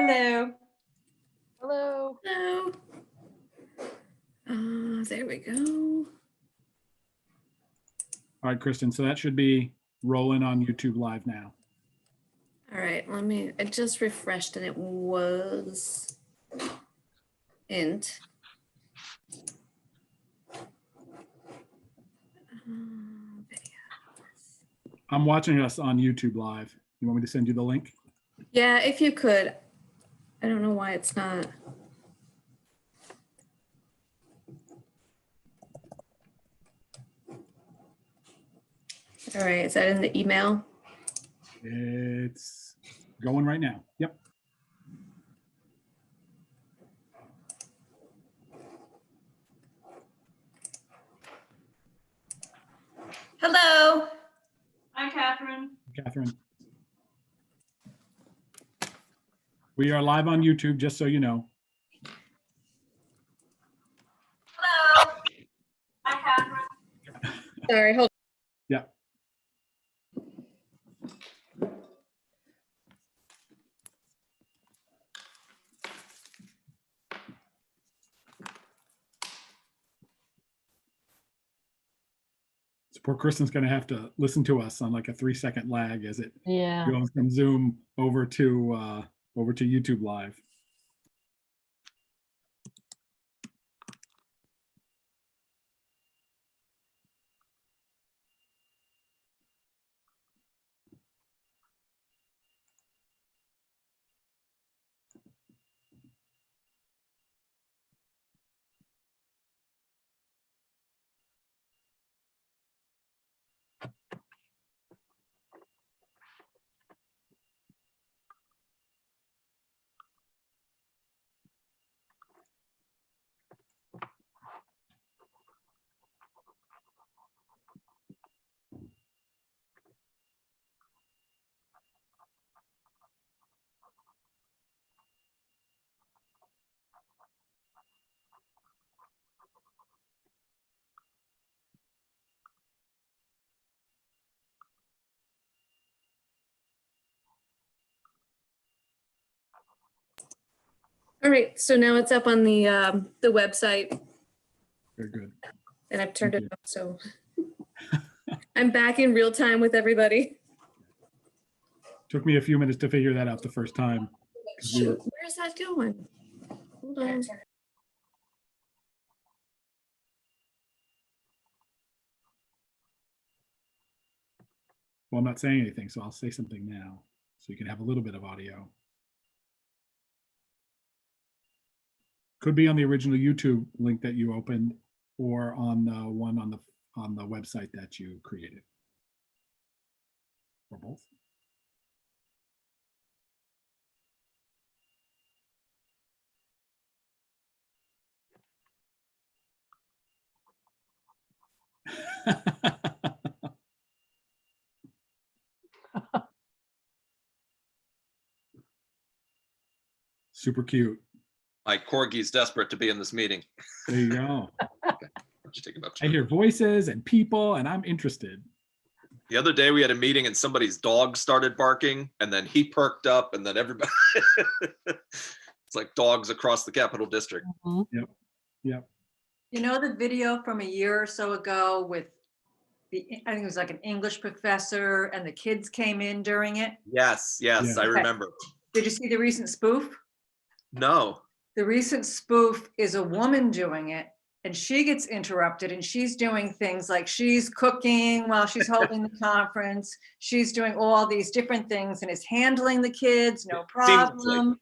Hello. Hello. Hello. There we go. All right, Kristen, so that should be rolling on YouTube Live now. All right, I just refreshed and it was int. I'm watching us on YouTube Live. You want me to send you the link? Yeah, if you could. I don't know why it's not. All right, is that in the email? It's going right now. Yep. Hello. Hi, Catherine. Catherine. We are live on YouTube, just so you know. Hello. Hi, Catherine. Sorry, hold. Yeah. So poor Kristen's going to have to listen to us on like a 3-second lag as it goes from Zoom over to YouTube Live. All right, so now it's up on the website. Very good. And I've turned it up, so I'm back in real time with everybody. Took me a few minutes to figure that out the first time. Shoot, where's that going? Hold on. Well, I'm not saying anything, so I'll say something now so you can have a little bit of audio. Could be on the original YouTube link that you opened or on the one on the website that you created. Or both. Super cute. My corgi's desperate to be in this meeting. There you go. Okay. Just take about I hear voices and people, and I'm interested. The other day we had a meeting and somebody's dog started barking, and then he perked up, and then everybody. It's like dogs across the Capital District. Yep. Yep. You know the video from a year or so ago with I think it was like an English professor and the kids came in during it? Yes, yes, Yeah. I remember. Did you see the recent spoof? No. The recent spoof is a woman doing it, and she gets interrupted, and she's doing things like she's cooking while she's holding the conference. She's doing all these different things and is handling the kids, no problem.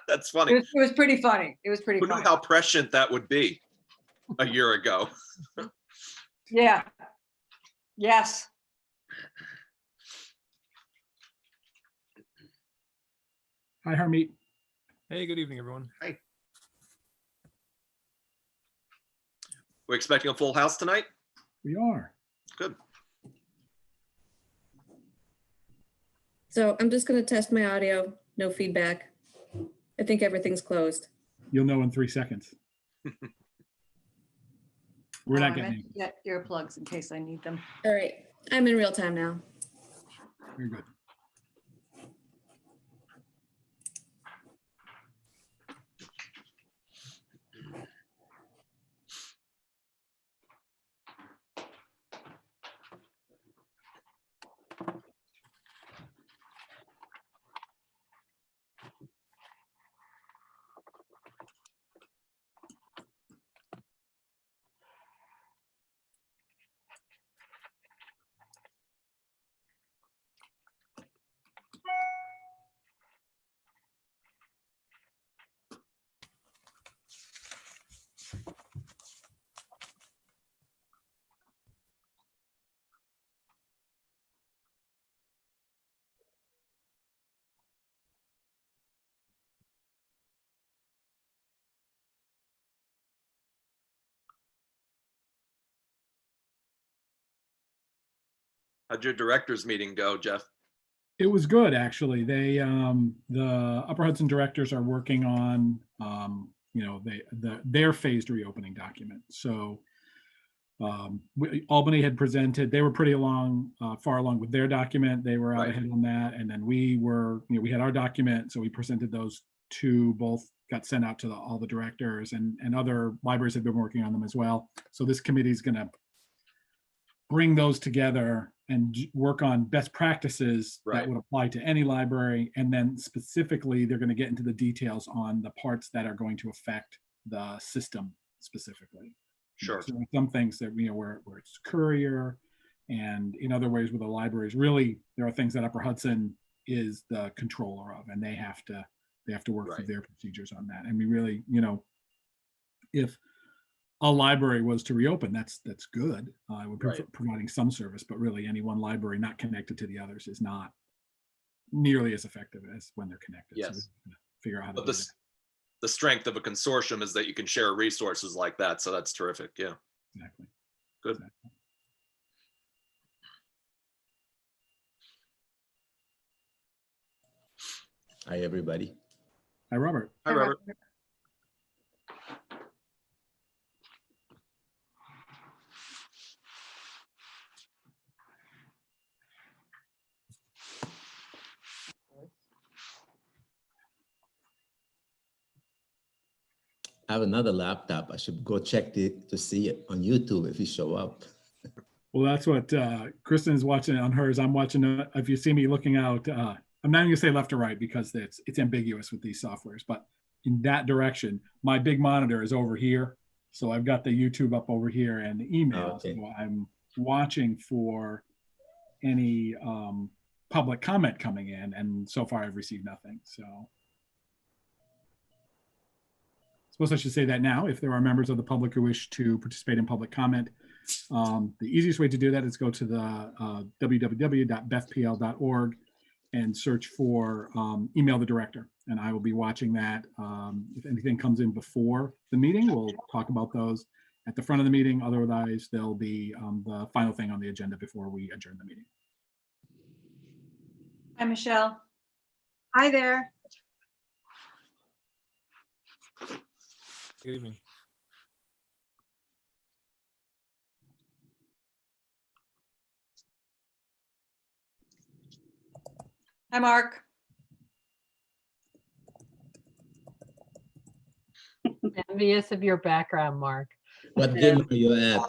That's funny. It was pretty funny. It was pretty Who knew funny. how prescient that would be a year ago? Yeah. Yes. Hi, Harmeet. Hey, good evening, everyone. Hi. We're expecting a full house tonight? We are. Good. So I'm just going to test my audio. No feedback. I think everything's closed. You'll know in 3 seconds. We're not getting to get earplugs in case I need them. All right, I'm in real time now. very good. How'd your directors meeting go, Jeff? It was good, actually. They, the Upper Hudson directors are working on, their phased reopening document. So Albany had presented, they were pretty far along with their document. They were out Right. ahead on that. And then we were, we had our document. So we presented those two, both got sent out to all the directors, and other libraries have been working on them as well. So this committee is going to bring those together and work on best practices Right. that would apply to any library. And then specifically, they're going to get into the details on the parts that are going to affect the system specifically. Sure. So some things that, where it's courier, and in other ways with the libraries, really, there are things that Upper Hudson is the controller of, and they have to work through Right. their procedures on that. And we really, if a library was to reopen, that's good. We're Right. providing some service, but really any one library not connected to the others is not nearly as effective as when they're connected. So Yes. we have to figure out how to But do that. the strength of a consortium is that you can share resources like that. So that's terrific. Yeah. Exactly. Good. Exactly. Hi, everybody. Hi, Robert. Hi, Robert. I have another laptop. I should go check to see it on YouTube if you show up. Well, that's what Kristen is watching on hers. I'm watching, if you see me looking out, I'm not going to say left or right because it's ambiguous with these softwares, but in that direction, my big monitor is over here. So I've got the YouTube up over here and the email. Okay. So I'm watching for any public comment coming in, and so far I've received nothing. So I suppose I should say that now. If there are members of the public who wish to participate in public comment, the easiest way to do that is go to the www.bethpl.org and search for email the director. And I will be watching that. If anything comes in before the meeting, we'll talk about those at the front of the meeting. Otherwise, they'll be the final thing on the agenda before we adjourn the meeting. Hi, Michelle. Hi there. Good evening. Hi, Mark. Envious of your background, Mark. What game are you at?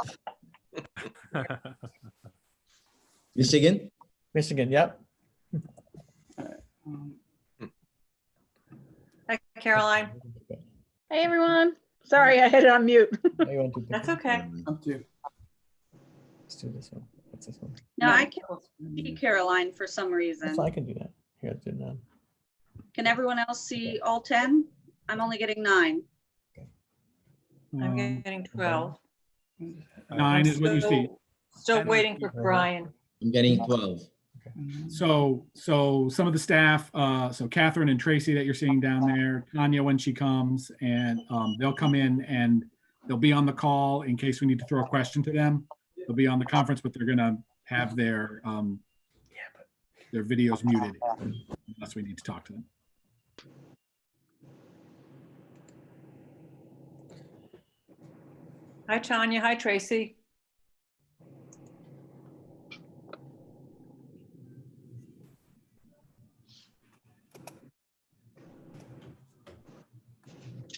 Michigan? Michigan, yep. Hi, Caroline. Hey, everyone. Sorry, I had it on mute. Now you want to pick That's one? okay. Up to you. Let's do this one. What's this one? No, I can't see Caroline for some reason. So I can do that. Here, let's do it now. Can everyone else see all 10? I'm only getting 9. I'm getting 12. 9 is what you see. Still waiting for Brian. I'm getting 12. So some of the staff, so Catherine and Tracy that you're seeing down there, Tanya when she comes, and they'll come in and they'll be on the call in case we need to throw a question to them. They'll be on the conference, but they're gonna have their videos muted unless we need to talk to them. Hi, Tanya. Hi, Tracy.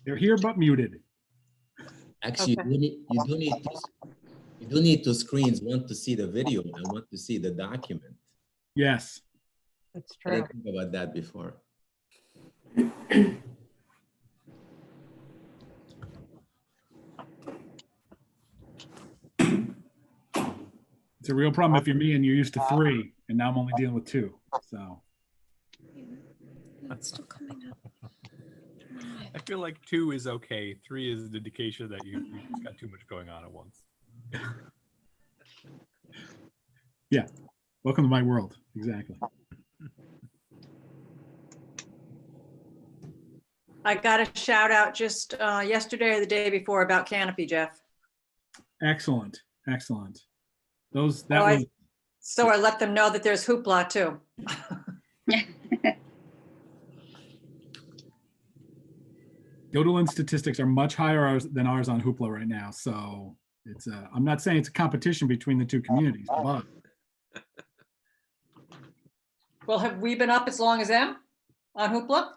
They're here but muted. Actually, Okay. you do need two screens, one to see the video and one to see the document. Yes. That's I true. didn't think about that before. It's a real problem if you're me and you're used to 3, and now I'm only dealing with 2. So Still coming up. I feel like 2 is okay. 3 is an indication that you just got too much going on at once. yeah, welcome to my world. Exactly. I got a shout out just yesterday or the day before about Canopy, Jeff. Excellent. Excellent. That Oh, was So I let them know that there's hoopla too. Yodeland statistics are much higher than ours on Hoopla right now. So it's I'm not saying it's a competition between the two communities, but Well, have we been up as long as them on hoopla?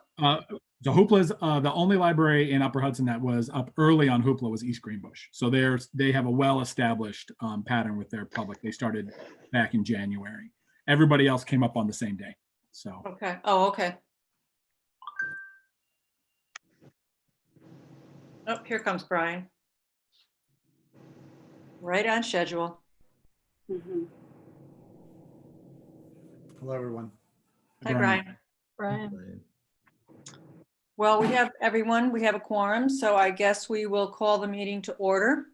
so Hoopla's the only library in Upper Hudson that was up early on Hoopla was East Greenbush. So they have a well-established pattern with their public. They started back in January. Everybody else came up on the same day. So Okay. Oh, okay. Oh, here comes Brian. Right on schedule. Hello, everyone. Hi, Brian. Brian. Well, we have everyone, we have a quorum, so I guess we will call the meeting to order.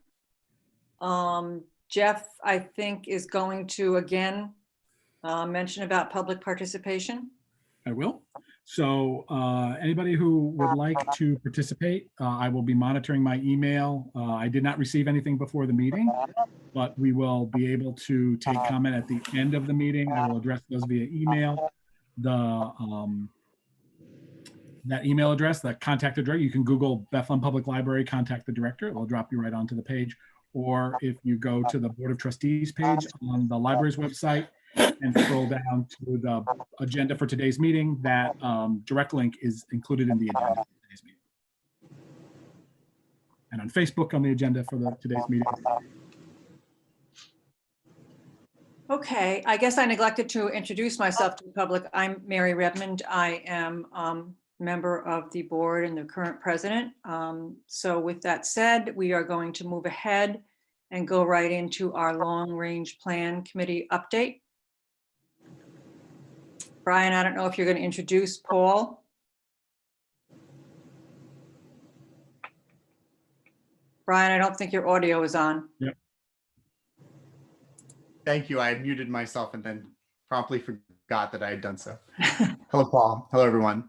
Jeff, I think, is going to again mention about public participation. I will. So anybody who would like to participate, I will be monitoring my email. I did not receive anything before the meeting, but we will be able to take comment at the end of the meeting. I will address those via email. That email address, that contact address, you can Google Bethlehem Public Library, contact the director. It will drop you right onto the page. Or if you go to the Board of Trustees page on the library's website and scroll down to the agenda for today's meeting, that direct link is included in the agenda for today's meeting. And on Facebook on the agenda for today's meeting. Okay, I guess I neglected to introduce myself to the public. I'm Mary Redmond. I am member of the board and the current president. So with that said, we are going to move ahead and go right into our long range plan committee update. Brian, I don't know if you're going to introduce Paul. Brian, I don't think your audio is on. Yep. Thank you. I had muted myself and then promptly forgot that I had done so. Hello, Paul. Hello, everyone.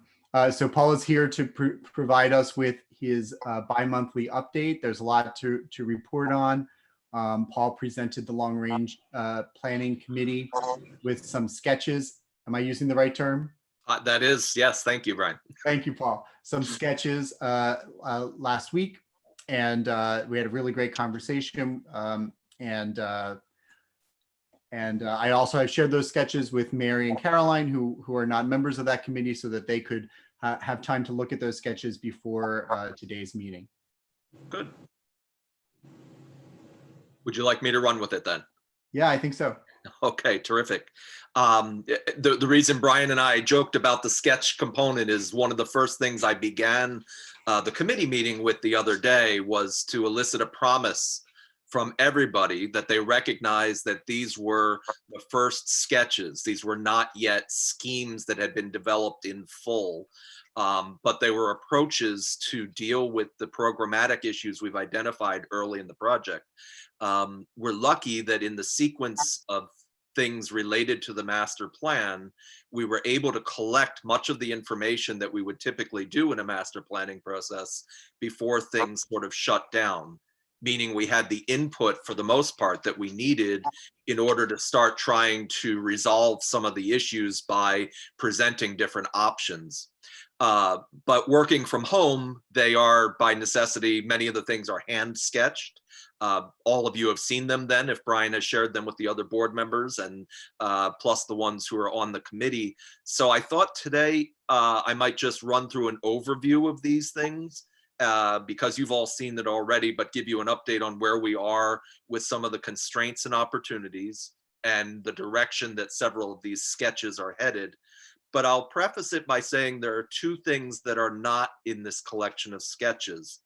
So Paul is here to provide us with his bi-monthly update. There's a lot to report on. Paul presented the long range planning committee with some sketches. Am I using the right term? That is, yes. Thank you, Brian. Thank you, Paul. Some sketches last week, and we had a really great conversation. And I also have shared those sketches with Mary and Caroline, who are not members of that committee, so that they could have time to look at those sketches before today's meeting. Good. Would you like me to run with it then? Yeah, I think so. Okay, terrific. The reason Brian and I joked about the sketch component is one of the first things I began the committee meeting with the other day was to elicit a promise from everybody that they recognize that these were the first sketches. These were not yet schemes that had been developed in full, but they were approaches to deal with the programmatic issues we've identified early in the project. We're lucky that in the sequence of things related to the master plan, we were able to collect much of the information that we would typically do in a master planning process before things sort of shut down. Meaning we had the input for the most part that we needed in order to start trying to resolve some of the issues by presenting different options. But working from home, they are by necessity, many of the things are hand sketched. All of you have seen them then, if Brian has shared them with the other board members and plus the ones who are on the committee. So I thought today I might just run through an overview of these things. Because you've all seen it already, but give you an update on where we are with some of the constraints and opportunities and the direction that several of these sketches are headed. But I'll preface it by saying there are two things that are not in this collection of sketches.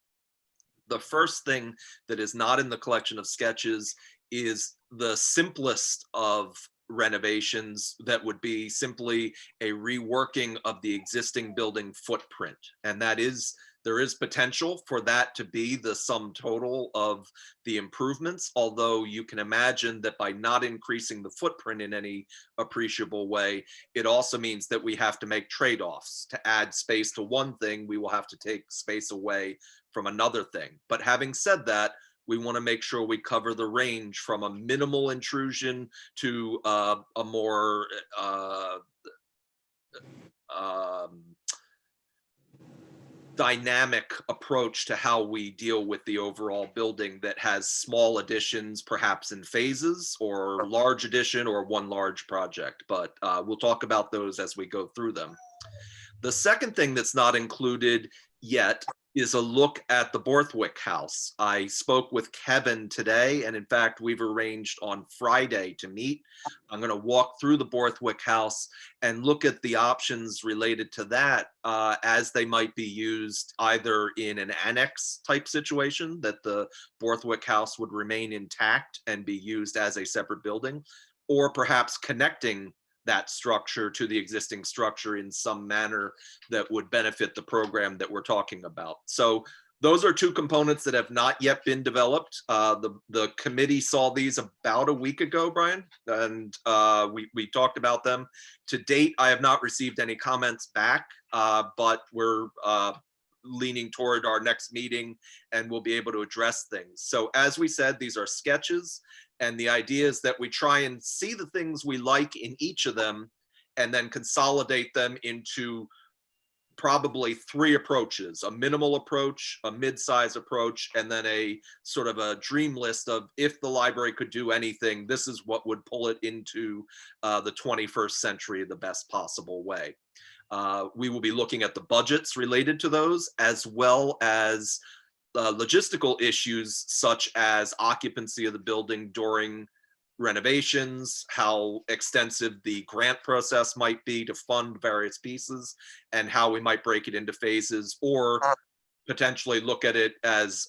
The first thing that is not in the collection of sketches is the simplest of renovations that would be simply a reworking of the existing building footprint. And that is, there is potential for that to be the sum total of the improvements, although you can imagine that by not increasing the footprint in any appreciable way, it also means that we have to make trade-offs. To add space to one thing, we will have to take space away from another thing. But having said that, we want to make sure we cover the range from a minimal intrusion to a more dynamic approach to how we deal with the overall building that has small additions, perhaps in phases, or large addition, or one large project. But we'll talk about those as we go through them. The second thing that's not included yet is a look at the Borthwick house. I spoke with Kevin today, and in fact, we've arranged on Friday to meet. I'm going to walk through the Borthwick house and look at the options related to that as they might be used either in an annex type situation, that the Borthwick house would remain intact and be used as a separate building, or perhaps connecting that structure to the existing structure in some manner that would benefit the program that we're talking about. So those are two components that have not yet been developed. The committee saw these about a week ago, Brian, and we talked about them. To date, I have not received any comments back, but we're leaning toward our next meeting and we'll be able to address things. So as we said, these are sketches. And the idea is that we try and see the things we like in each of them and then consolidate them into probably three approaches: a minimal approach, a mid-size approach, and then a sort of a dream list of, if the library could do anything, this is what would pull it into the 21st century the best possible way. We will be looking at the budgets related to those, as well as logistical issues such as occupancy of the building during renovations, how extensive the grant process might be to fund various pieces, and how we might break it into phases, or potentially look at it as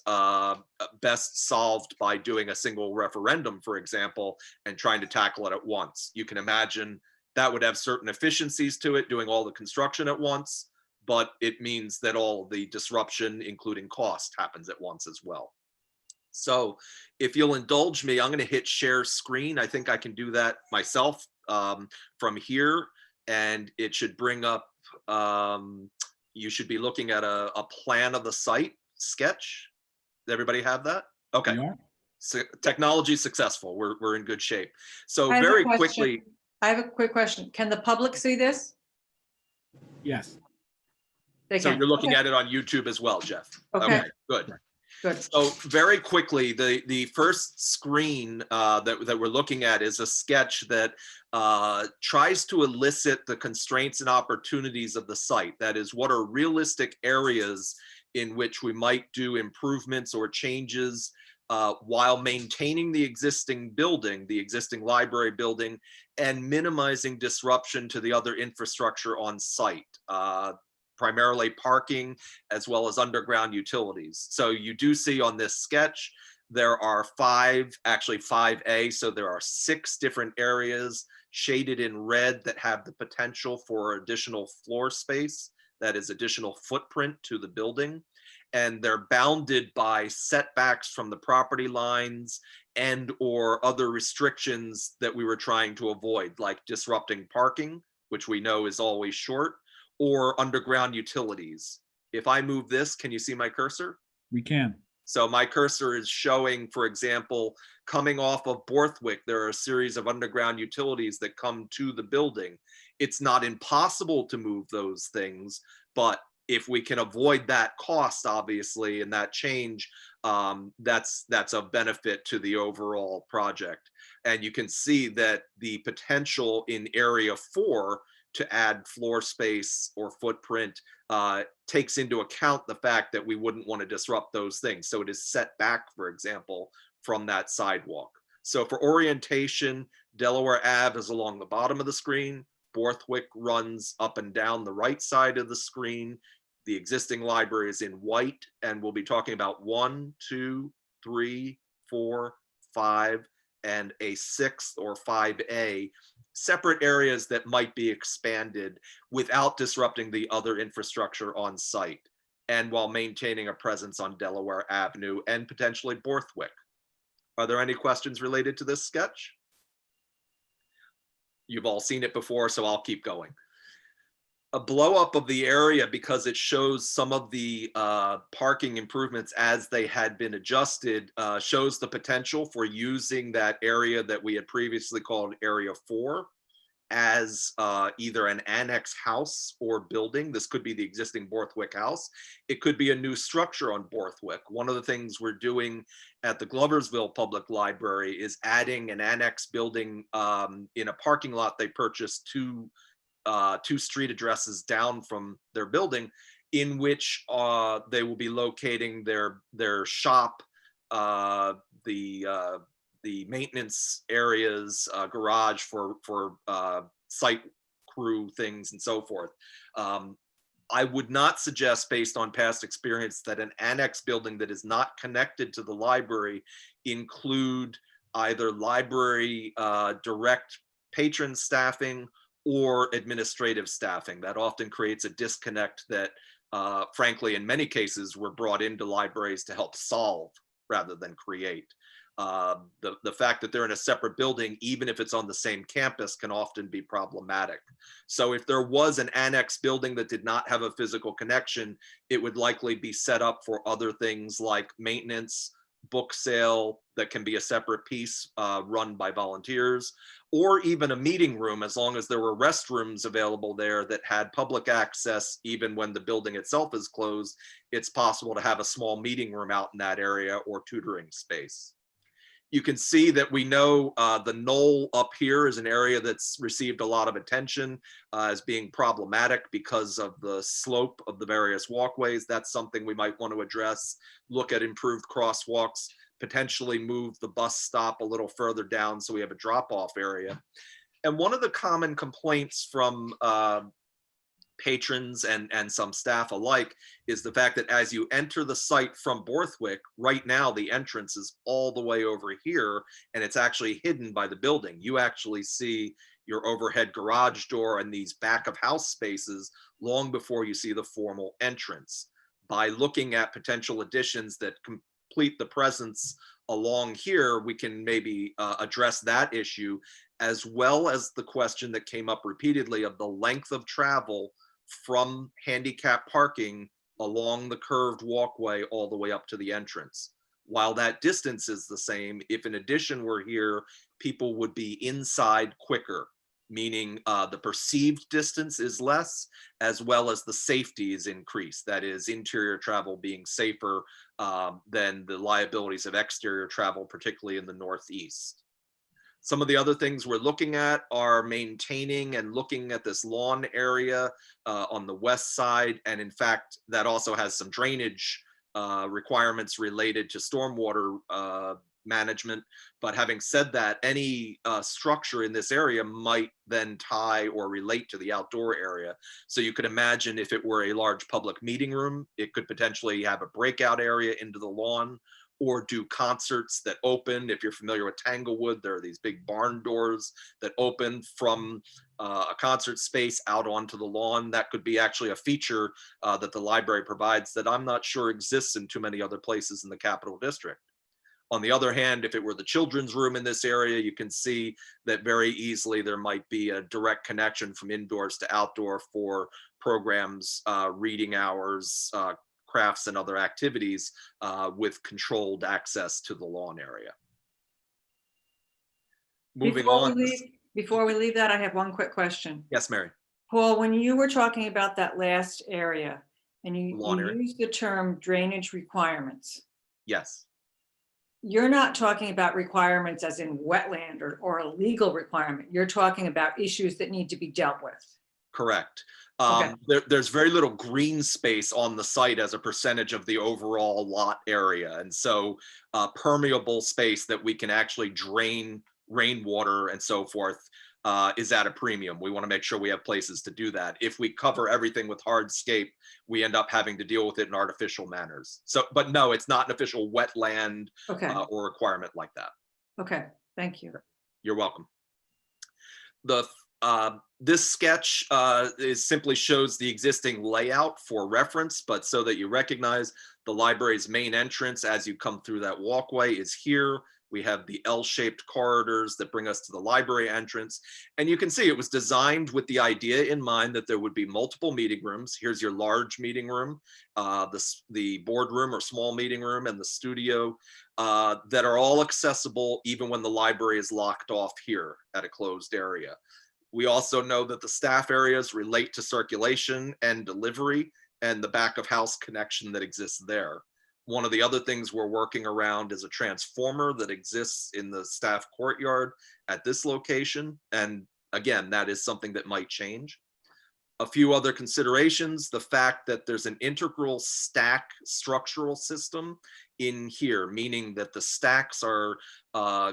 best solved by doing a single referendum, for example, and trying to tackle it at once. You can imagine that would have certain efficiencies to it, doing all the construction at once, but it means that all the disruption, including cost, happens at once as well. So if you'll indulge me, I'm going to hit share screen. I think I can do that myself from here, and it should bring up, you should be looking at a plan of the site sketch. Does everybody have that? Okay. We are. So technology successful. We're in good shape. So I have a very question. quickly. I have a quick question. Can the public see this? Yes. They So can. you're looking Okay. at it on YouTube as well, Jeff? Okay. Good. Good. So very quickly, the first screen that we're looking at is a sketch that tries to elicit the constraints and opportunities of the site. That is, what are realistic areas in which we might do improvements or changes while maintaining the existing building, the existing library building, and minimizing disruption to the other infrastructure on site. Primarily parking, as well as underground utilities. So you do see on this sketch, there are actually 5A, so there are 6 different areas shaded in red that have the potential for additional floor space, that is additional footprint to the building. And they're bounded by setbacks from the property lines and or other restrictions that we were trying to avoid, like disrupting parking, which we know is always short, or underground utilities. If I move this, can you see my cursor? We can. So my cursor is showing, for example, coming off of Borthwick, there are a series of underground utilities that come to the building. It's not impossible to move those things, but if we can avoid that cost, obviously, and that change, that's a benefit to the overall project. And you can see that the potential in area 4 to add floor space or footprint takes into account the fact that we wouldn't want to disrupt those things. So it is set back, for example, from that sidewalk. So for orientation, Delaware Ave is along the bottom of the screen. Borthwick runs up and down the right side of the screen. The existing library is in white, and we'll be talking about 1, 2, 3, 4, 5, and a 6th or 5A, separate areas that might be expanded without disrupting the other infrastructure on site, and while maintaining a presence on Delaware Avenue and potentially Borthwick. Are there any questions related to this sketch? You've all seen it before, so I'll keep going. a blow up of the area because it shows some of the parking improvements as they had been adjusted, shows the potential for using that area that we had previously called Area 4 as either an annex house or building. This could be the existing Borthwick house. It could be a new structure on Borthwick. One of the things we're doing at the Gloversville Public Library is adding an annex building in a parking lot they purchased two street addresses down from their building, in which they will be locating their shop, the maintenance areas, garage for site crew things and so forth. I would not suggest, based on past experience, that an annex building that is not connected to the library include either library direct patron staffing or administrative staffing. That often creates a disconnect that, frankly, in many cases, we're brought into libraries to help solve rather than create. The fact that they're in a separate building, even if it's on the same campus, can often be problematic. So if there was an annex building that did not have a physical connection, it would likely be set up for other things like maintenance, book sale that can be a separate piece run by volunteers, or even a meeting room, as long as there were restrooms available there that had public access. Even when the building itself is closed, it's possible to have a small meeting room out in that area or tutoring space. You can see that we know the knoll up here is an area that's received a lot of attention as being problematic because of the slope of the various walkways. That's something we might want to address, look at improved crosswalks, potentially move the bus stop a little further down so we have a drop-off area. And one of the common complaints from patrons and some staff alike is the fact that as you enter the site from Borthwick, right now the entrance is all the way over here and it's actually hidden by the building. You actually see your overhead garage door and these back of house spaces long before you see the formal entrance. By looking at potential additions that complete the presence along here, we can maybe address that issue, as well as the question that came up repeatedly of the length of travel from handicap parking along the curved walkway all the way up to the entrance. While that distance is the same, if in addition were here, people would be inside quicker, meaning the perceived distance is less, as well as the safety is increased. That is, interior travel being safer than the liabilities of exterior travel, particularly in the Northeast. Some of the other things we're looking at are maintaining and looking at this lawn area on the west side. And in fact, that also has some drainage requirements related to stormwater management. But having said that, any structure in this area might then tie or relate to the outdoor area. So you could imagine if it were a large public meeting room, it could potentially have a breakout area into the lawn, or do concerts that open. If you're familiar with Tanglewood, there are these big barn doors that open from a concert space out onto the lawn. That could be actually a feature that the library provides that I'm not sure exists in too many other places in the Capital District. On the other hand, if it were the children's room in this area, you can see that very easily there might be a direct connection from indoors to outdoor for programs, reading hours, crafts and other activities with controlled access to the lawn area. Moving on. Before we leave that, I have one quick question. Yes, Mary. Paul, when you were talking about that last area and you Lawn area. used the term drainage requirements, Yes. you're not talking about requirements as in wetland or a legal requirement. You're talking about issues that need to be dealt with. Correct. Okay. There's very little green space on the site as a percentage of the overall lot area. And so permeable space that we can actually drain rainwater and so forth is at a premium. We want to make sure we have places to do that. If we cover everything with hardscape, we end up having to deal with it in artificial manners. So, but no, it's not an official wetland or requirement like that. Okay, thank you. You're welcome. This sketch simply shows the existing layout for reference, but so that you recognize the library's main entrance as you come through that walkway is here. We have the L-shaped corridors that bring us to the library entrance. And you can see it was designed with the idea in mind that there would be multiple meeting rooms. Here's your large meeting room, the boardroom or small meeting room, and the studio that are all accessible even when the library is locked off here at a closed area. We also know that the staff areas relate to circulation and delivery and the back of house connection that exists there. One of the other things we're working around is a transformer that exists in the staff courtyard at this location. And again, that is something that might change. A few other considerations, the fact that there's an integral stack structural system in here, meaning that the stacks are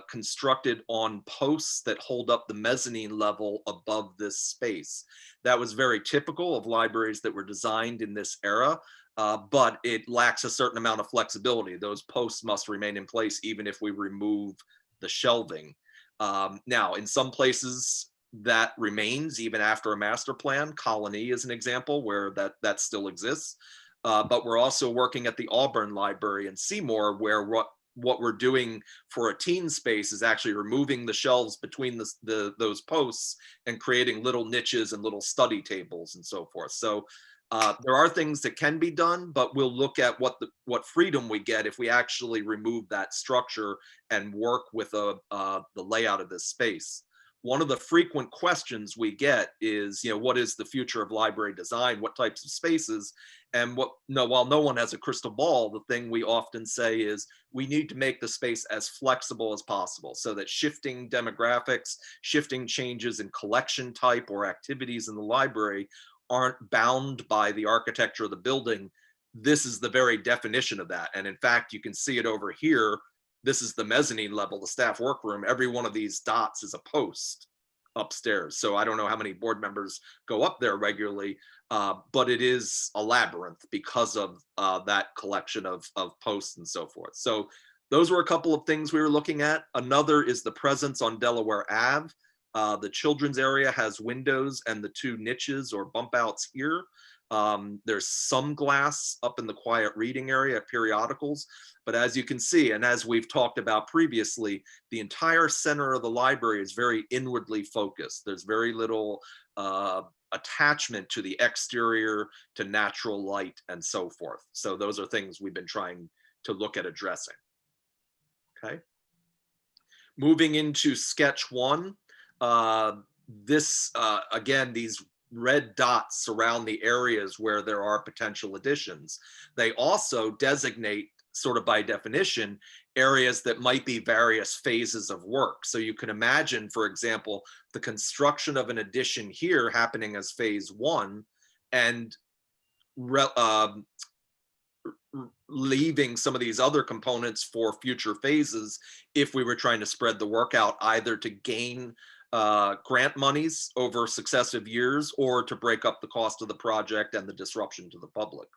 constructed on posts that hold up the mezzanine level above this space. That was very typical of libraries that were designed in this era, but it lacks a certain amount of flexibility. Those posts must remain in place even if we remove the shelving. Now, in some places, that remains even after a master plan. Colony is an example where that still exists. But we're also working at the Auburn Library in Seymour, where what we're doing for a teen space is actually removing the shelves between those posts and creating little niches and little study tables and so forth. So there are things that can be done, but we'll look at what freedom we get if we actually remove that structure and work with the layout of this space. One of the frequent questions we get is, what is the future of library design? What types of spaces? And while no one has a crystal ball, the thing we often say is we need to make the space as flexible as possible so that shifting demographics, shifting changes in collection type or activities in the library aren't bound by the architecture of the building. This is the very definition of that. And in fact, you can see it over here. This is the mezzanine level, the staff workroom. Every one of these dots is a post upstairs. So I don't know how many board members go up there regularly, but it is a labyrinth because of that collection of posts and so forth. So those were a couple of things we were looking at. Another is the presence on Delaware Ave. The children's area has windows and the two niches or bump outs here. There's some glass up in the quiet reading area at periodicals, but as you can see, and as we've talked about previously, the entire center of the library is very inwardly focused. There's very little attachment to the exterior, to natural light, and so forth. So those are things we've been trying to look at addressing. Okay. Moving into sketch one, again, these red dots surround the areas where there are potential additions. They also designate, sort of by definition, areas that might be various phases of work. So you can imagine, for example, the construction of an addition here happening as phase one and leaving some of these other components for future phases if we were trying to spread the work out, either to gain grant monies over successive years or to break up the cost of the project and the disruption to the public.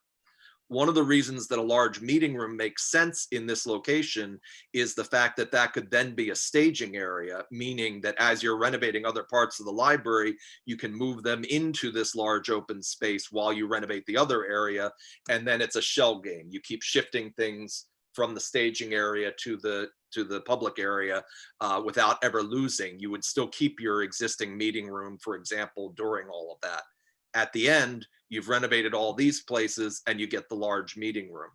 One of the reasons that a large meeting room makes sense in this location is the fact that that could then be a staging area, meaning that as you're renovating other parts of the library, you can move them into this large open space while you renovate the other area. And then it's a shell game. You keep shifting things from the staging area to the public area without ever losing. You would still keep your existing meeting room, for example, during all of that. At the end, you've renovated all these places and you get the large meeting room.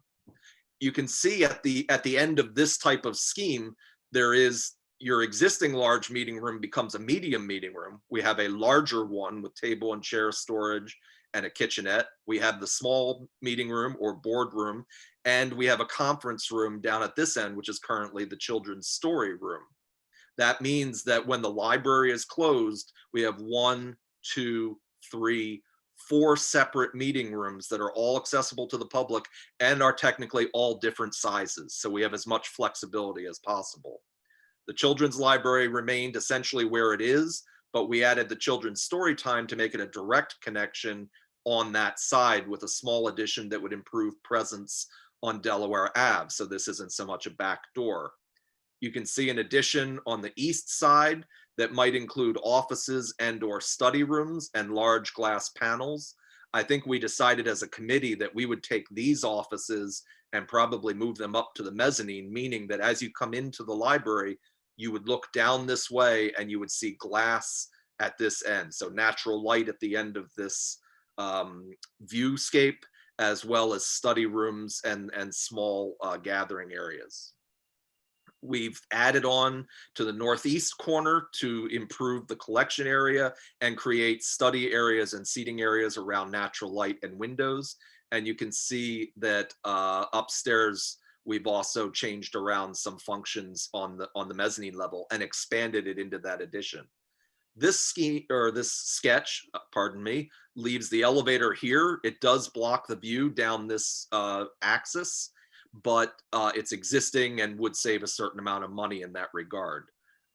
You can see at the end of this type of scheme, there is your existing large meeting room becomes a medium meeting room. We have a larger one with table and chair storage and a kitchenette. We have the small meeting room or boardroom, and we have a conference room down at this end, which is currently the children's story room. That means that when the library is closed, we have 1, 2, 3, 4 separate meeting rooms that are all accessible to the public and are technically all different sizes. So we have as much flexibility as possible. The children's library remained essentially where it is, but we added the children's story time to make it a direct connection on that side with a small addition that would improve presence on Delaware Ave. So this isn't so much a back door. You can see an addition on the east side that might include offices and or study rooms and large glass panels. I think we decided as a committee that we would take these offices and probably move them up to the mezzanine, meaning that as you come into the library, you would look down this way and you would see glass at this end. So natural light at the end of this viewscape, as well as study rooms and small gathering areas. We've added on to the northeast corner to improve the collection area and create study areas and seating areas around natural light and windows. And you can see that upstairs, we've also changed around some functions on the mezzanine level and expanded it into that addition. This scheme, or this sketch, pardon me, leaves the elevator here. It does block the view down this axis, but it's existing and would save a certain amount of money in that regard.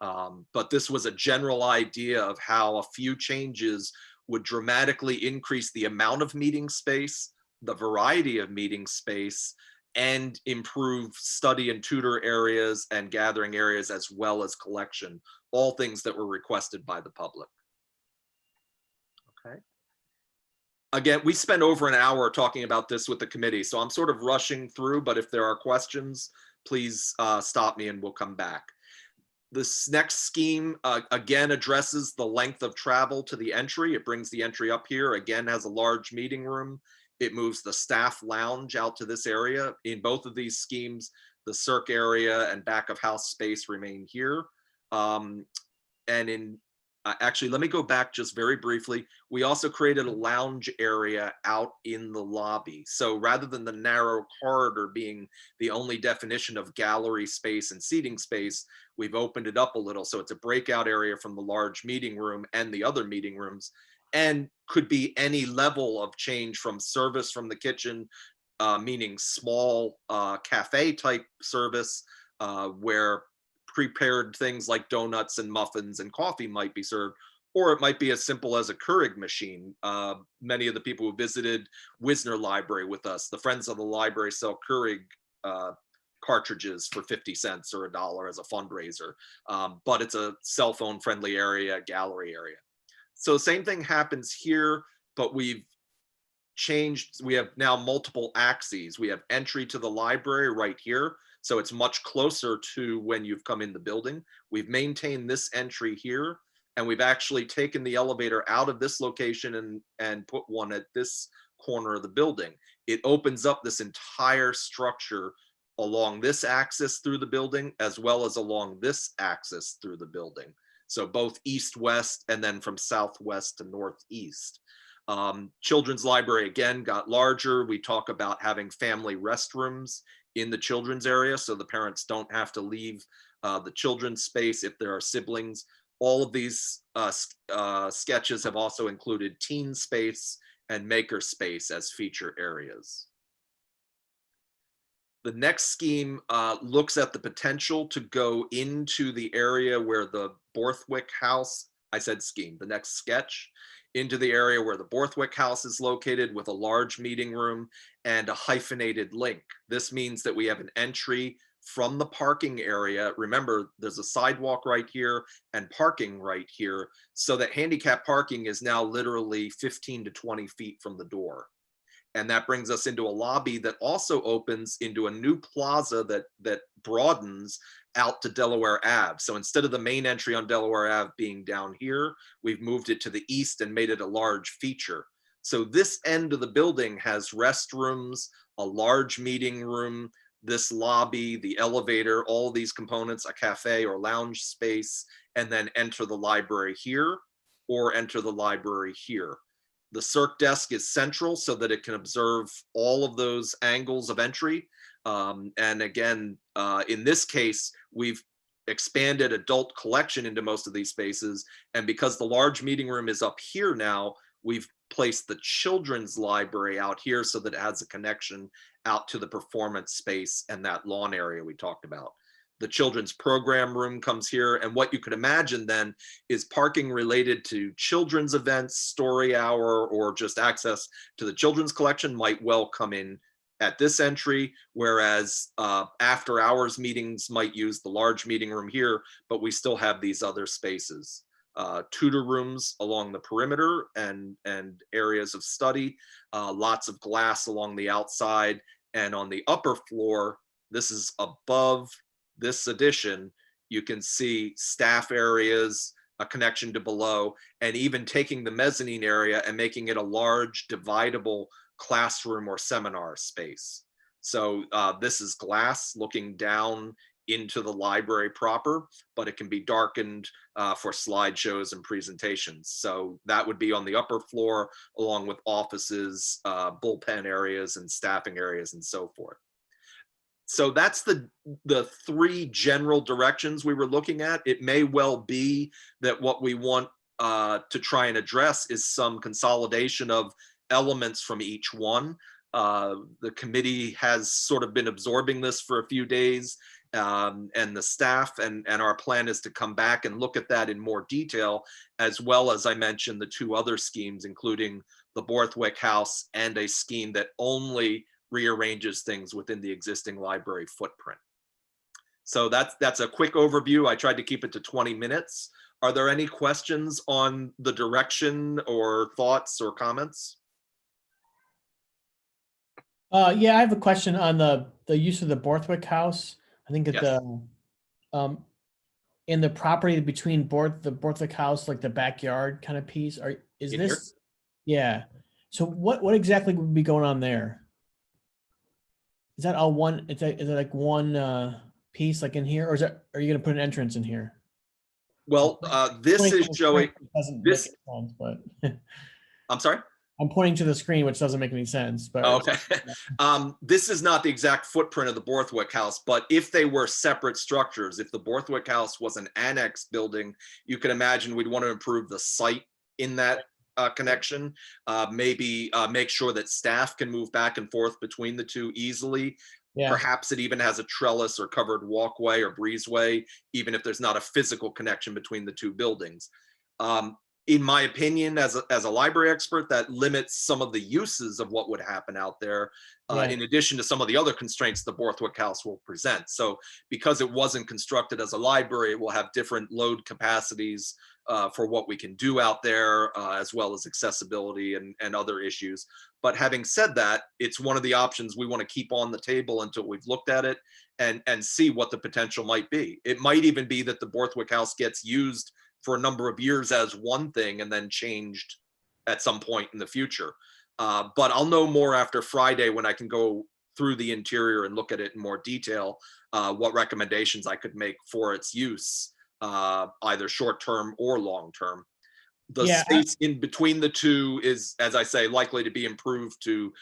But this was a general idea of how a few changes would dramatically increase the amount of meeting space, the variety of meeting space, and improve study and tutor areas and gathering areas, as well as collection, all things that were requested by the public. Okay. Again, we spent over an hour talking about this with the committee, so I'm sort of rushing through, but if there are questions, please stop me and we'll come back. This next scheme, again, addresses the length of travel to the entry. It brings the entry up here, again, has a large meeting room. It moves the staff lounge out to this area. In both of these schemes, the circ area and back of house space remain here. And in actually, let me go back just very briefly. We also created a lounge area out in the lobby. So rather than the narrow corridor being the only definition of gallery space and seating space, we've opened it up a little. So it's a breakout area from the large meeting room and the other meeting rooms, and could be any level of change from service from the kitchen, meaning small cafe type service where prepared things like donuts and muffins and coffee might be served, or it might be as simple as a Keurig machine. Many of the people who visited Wisner Library with us, the Friends of the Library sell Keurig cartridges for 50 cents or $1 as a fundraiser, but it's a cell phone friendly area, gallery area. So same thing happens here, but we've changed. We have now multiple axes. We have entry to the library right here. So it's much closer to when you've come in the building. We've maintained this entry here, and we've actually taken the elevator out of this location and put one at this corner of the building. It opens up this entire structure along this axis through the building, as well as along this axis through the building. So both east-west and then from southwest to northeast. Children's library, again, got larger. We talk about having family restrooms in the children's area, so the parents don't have to leave the children's space if there are siblings. All of these sketches have also included teen space and maker space as feature areas. The next scheme looks at the potential to go into the area where the Borthwick House, I said scheme, the next sketch, into the area where the Borthwick House is located with a large meeting room and a hyphenated link. This means that we have an entry from the parking area. Remember, there's a sidewalk right here and parking right here, so that handicap parking is now literally 15 to 20 feet from the door. And that brings us into a lobby that also opens into a new plaza that broadens out to Delaware Ave. So instead of the main entry on Delaware Ave being down here, we've moved it to the east and made it a large feature. So this end of the building has restrooms, a large meeting room, this lobby, the elevator, all these components, a cafe or lounge space, and then enter the library here or enter the library here. The circ desk is central so that it can observe all of those angles of entry. And again, in this case, we've expanded adult collection into most of these spaces. And because the large meeting room is up here now, we've placed the children's library out here so that it has a connection out to the performance space and that lawn area we talked about. The children's program room comes here. And what you could imagine then is parking related to children's events, story hour, or just access to the children's collection might well come in at this entry, whereas after hours meetings might use the large meeting room here, but we still have these other spaces. tutor rooms along the perimeter and areas of study, lots of glass along the outside. And on the upper floor, this is above this addition, you can see staff areas, a connection to below, and even taking the mezzanine area and making it a large dividable classroom or seminar space. So this is glass looking down into the library proper, but it can be darkened for slideshows and presentations. So that would be on the upper floor, along with offices, bullpen areas, and staffing areas, and so forth. So that's the three general directions we were looking at. It may well be that what we want to try and address is some consolidation of elements from each one. The committee has sort of been absorbing this for a few days, and the staff, and our plan is to come back and look at that in more detail, as well as I mentioned the two other schemes, including the Borthwick House and a scheme that only rearranges things within the existing library footprint. So that's a quick overview. I tried to keep it to 20 minutes. Are there any questions on the direction or thoughts or comments? Yeah, I have a question on the use of the Borthwick House. I think at Yes. in the property between the Borthwick House, like the backyard kind of piece, is In this? Yeah. So what exactly would be going on there? Is that all one? Is it like one piece like in here, or are you going to put an entrance in here? Well, this Pointing is to the showing screen, which doesn't this. make any sense, but I'm sorry. I'm pointing to the screen, which doesn't make any sense. But Okay. This is not the exact footprint of the Borthwick House, but if they were separate structures, if the Borthwick House was an annex building, you can imagine we'd want to improve the site in that connection. Maybe make sure that staff can move back and forth between the two easily. yeah, Perhaps it even has a trellis or covered walkway or breezeway, even if there's not a physical connection between the two buildings. In my opinion, as a library expert, that limits some of the uses of what would happen out there, Yeah. in addition to some of the other constraints the Borthwick House will present. So because it wasn't constructed as a library, it will have different load capacities for what we can do out there, as well as accessibility and other issues. But having said that, it's one of the options we want to keep on the table until we've looked at it and see what the potential might be. It might even be that the Borthwick House gets used for a number of years as one thing and then changed at some point in the future. But I'll know more after Friday when I can go through the interior and look at it in more detail, what recommendations I could make for its use, either short-term or long-term. The Yeah, space in between the two is, as I say, likely to be improved to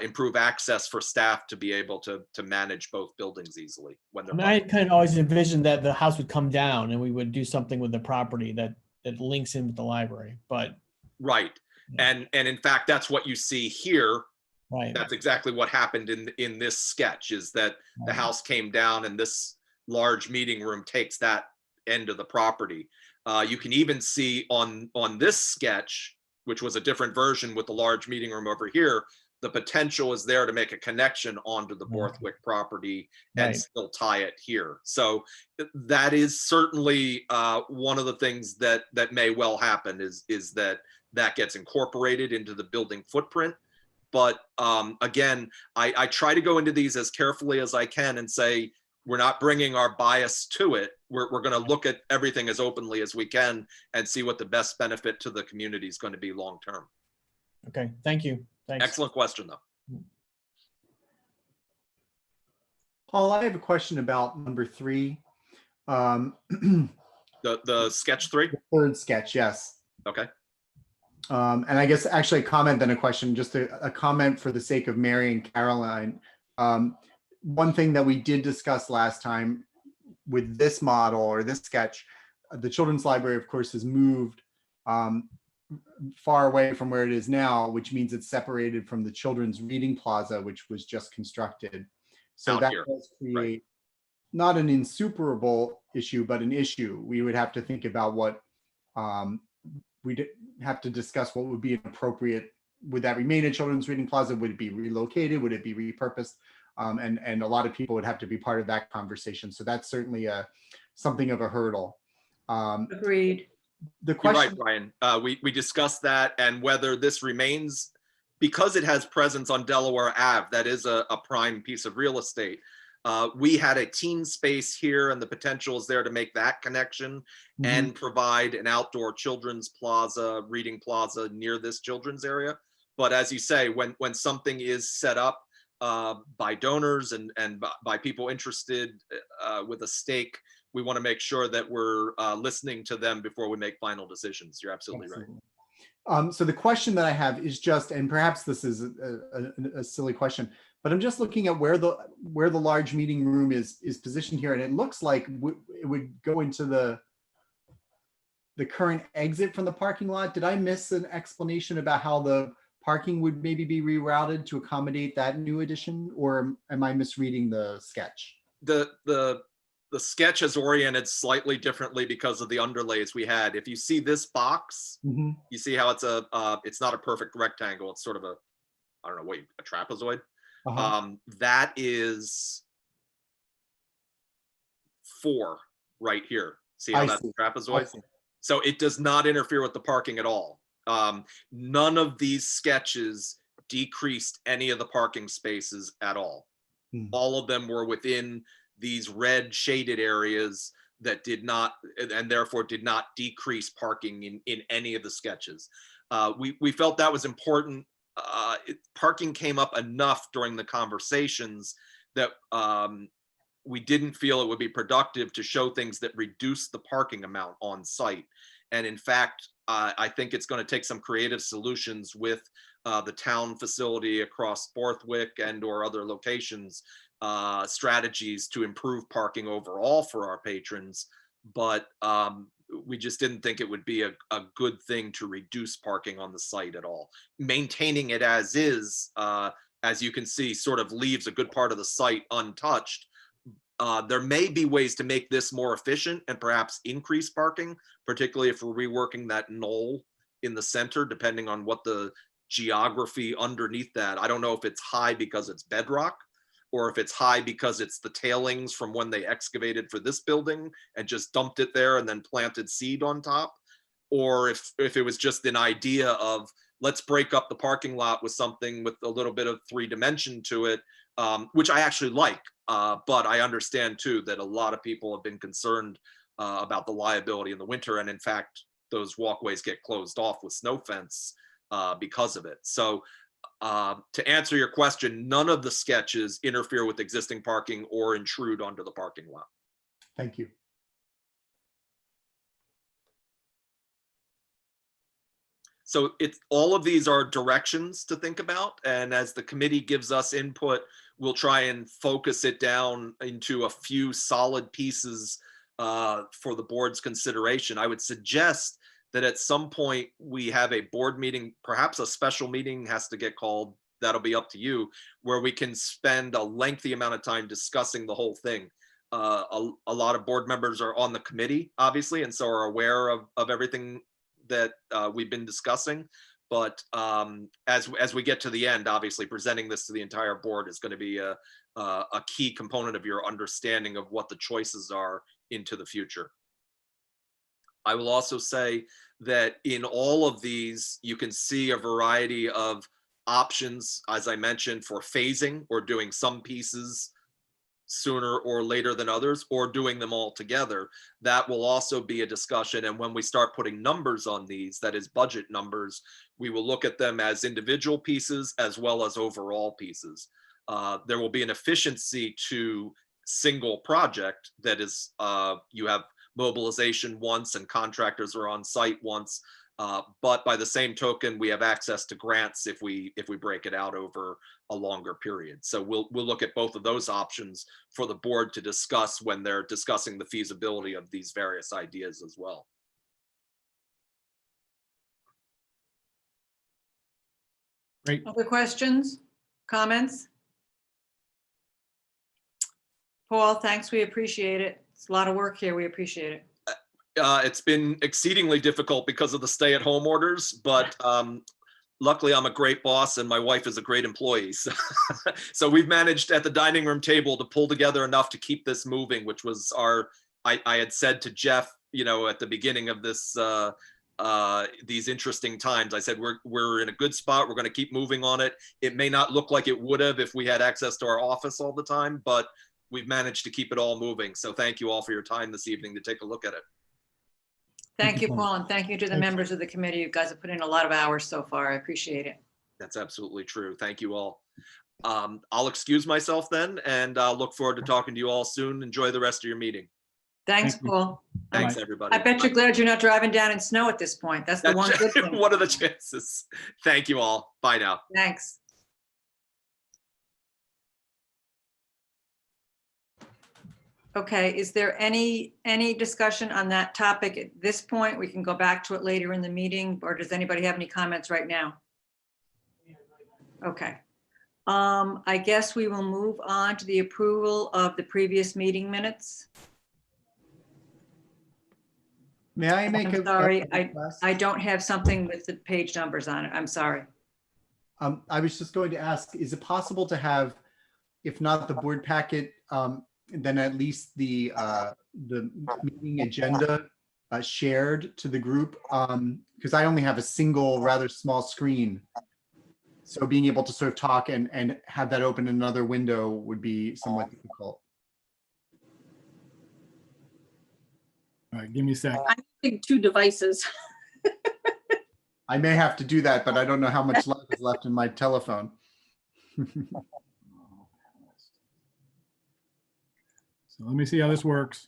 improve access for staff to be able to manage both buildings easily when they're. I kind of always envisioned that the house would come down and we would do something with the property that links in with the library. But Right, and in fact, that's what you see here. right, That's exactly what happened in this sketch, is that the Right. house came down and this large meeting room takes that end of the property. You can even see on this sketch, which was a different version with the large meeting room over here, the potential is there to make a connection onto the Borthwick property and Right. still tie it here. So that is certainly one of the things that may well happen is that gets incorporated into the building footprint. But again, I try to go into these as carefully as I can and say, we're not bringing our bias to it. We're going to look at everything as openly as we can and see what the best benefit to the community is going to be long-term. Okay, thank you. Thanks. Excellent question, though. Paul, I have a question about number 3. The sketch 3? Third sketch, yes. Okay. And I guess actually a comment then a question, just a comment for the sake of Mary and Caroline. One thing that we did discuss last time with this model or this sketch, the Children's Library, of course, has moved far away from where it is now, which means it's separated from the Children's Reading Plaza, which was just constructed. So Out that here, does create right. not an insuperable issue, but an issue. We would have to think about what we'd have to discuss what would be an appropriate. Would that remain a Children's Reading Plaza? Would it be relocated? Would it be repurposed? And a lot of people would have to be part of that conversation. So that's certainly something of a hurdle. Agreed. The You're right, question, Brian. We discussed that and whether this remains, because it has presence on Delaware Ave, that is a prime piece of real estate. We had a teen space here and the potential is there to make that connection and provide an outdoor children's plaza, reading plaza near this children's area. But as you say, when something is set up by donors and by people interested with a stake, we want to make sure that we're listening to them before we make final decisions. You're absolutely right. So the question that I have is just, and perhaps this is a silly question, but I'm just looking at where the large meeting room is positioned here, and it looks like it would go into the current exit from the parking lot. Did I miss an explanation about how the parking would maybe be rerouted to accommodate that new addition, or am I misreading the sketch? The sketch is oriented slightly differently because of the underlays we had. If you see this box, you see how it's not a perfect rectangle. It's sort of I don't know, a trapezoid. That is 4 right here. See how that's a trapezoid? So it does not interfere with the parking at all. None of these sketches decreased any of the parking spaces at all. All of them were within these red shaded areas that did not, and therefore did not decrease parking in any of the sketches. We felt that was important. Parking came up enough during the conversations that we didn't feel it would be productive to show things that reduce the parking amount on site. And in fact, I think it's going to take some creative solutions with the town facility across Borthwick and or other locations, strategies to improve parking overall for our patrons. But we just didn't think it would be a good thing to reduce parking on the site at all. Maintaining it as is, as you can see, sort of leaves a good part of the site untouched. There may be ways to make this more efficient and perhaps increase parking, particularly if we're reworking that knoll in the center, depending on what the geography underneath that. I don't know if it's high because it's bedrock, or if it's high because it's the tailings from when they excavated for this building and just dumped it there and then planted seed on top, or if it was just an idea of let's break up the parking lot with something with a little bit of 3-dimension to it, which I actually like. But I understand too that a lot of people have been concerned about the liability in the winter. And in fact, those walkways get closed off with snow fence because of it. So to answer your question, none of the sketches interfere with existing parking or intrude onto the parking lot. Thank you. So all of these are directions to think about. And as the committee gives us input, we'll try and focus it down into a few solid pieces for the board's consideration. I would suggest that at some point we have a board meeting, perhaps a special meeting has to get called, that'll be up to you, where we can spend a lengthy amount of time discussing the whole thing. A lot of board members are on the committee, obviously, and so are aware of everything that we've been discussing. But as we get to the end, obviously presenting this to the entire board is going to be a key component of your understanding of what the choices are into the future. I will also say that in all of these, you can see a variety of options, as I mentioned, for phasing or doing some pieces sooner or later than others, or doing them all together. That will also be a discussion. And when we start putting numbers on these, that is budget numbers, we will look at them as individual pieces as well as overall pieces. There will be an efficiency to single project that is, you have mobilization once and contractors are on site once. But by the same token, we have access to grants if we break it out over a longer period. So we'll look at both of those options for the board to discuss when they're discussing the feasibility of these various ideas as well. Great. Other questions, comments? Paul, thanks. We appreciate it. It's a lot of work here. We appreciate it. It's been exceedingly difficult because of the stay-at-home orders, but luckily I'm a great boss and my wife is a great employee. So we've managed at the dining room table to pull together enough to keep this moving, which was I had said to Jeff at the beginning of this, these interesting times. I said, we're in a good spot. We're going to keep moving on it. It may not look like it would have if we had access to our office all the time, but we've managed to keep it all moving. So thank you all for your time this evening to take a look at it. Thank you, Paul, and thank you to the members of the committee. You guys have put in a lot of hours so far. I appreciate it. That's absolutely true. Thank you all. I'll excuse myself then, and look forward to talking to you all soon. Enjoy the rest of your meeting. Thanks, Thank you. Paul. Thanks, Bye. everybody. I bet you're glad you're not driving down in snow at this point. That's the one good thing. What are the chances? Thank you all. Bye now. Thanks. Okay, is there any discussion on that topic at this point? We can go back to it later in the meeting, or does anybody have any comments right now? Okay. I guess we will move on to the approval of the previous meeting minutes. May I make I'm a? sorry, a request? I don't have something with the page numbers on it. I'm sorry. I was just going to ask, is it possible to have, if not the board packet, then at least the meeting agenda shared to the group? Because I only have a single rather small screen. So being able to sort of talk and have that open in another window would be somewhat difficult. All right, give me a sec. I'm using 2 devices. I may have to do that, but I don't know how much life is left in my telephone. So let me see how this works.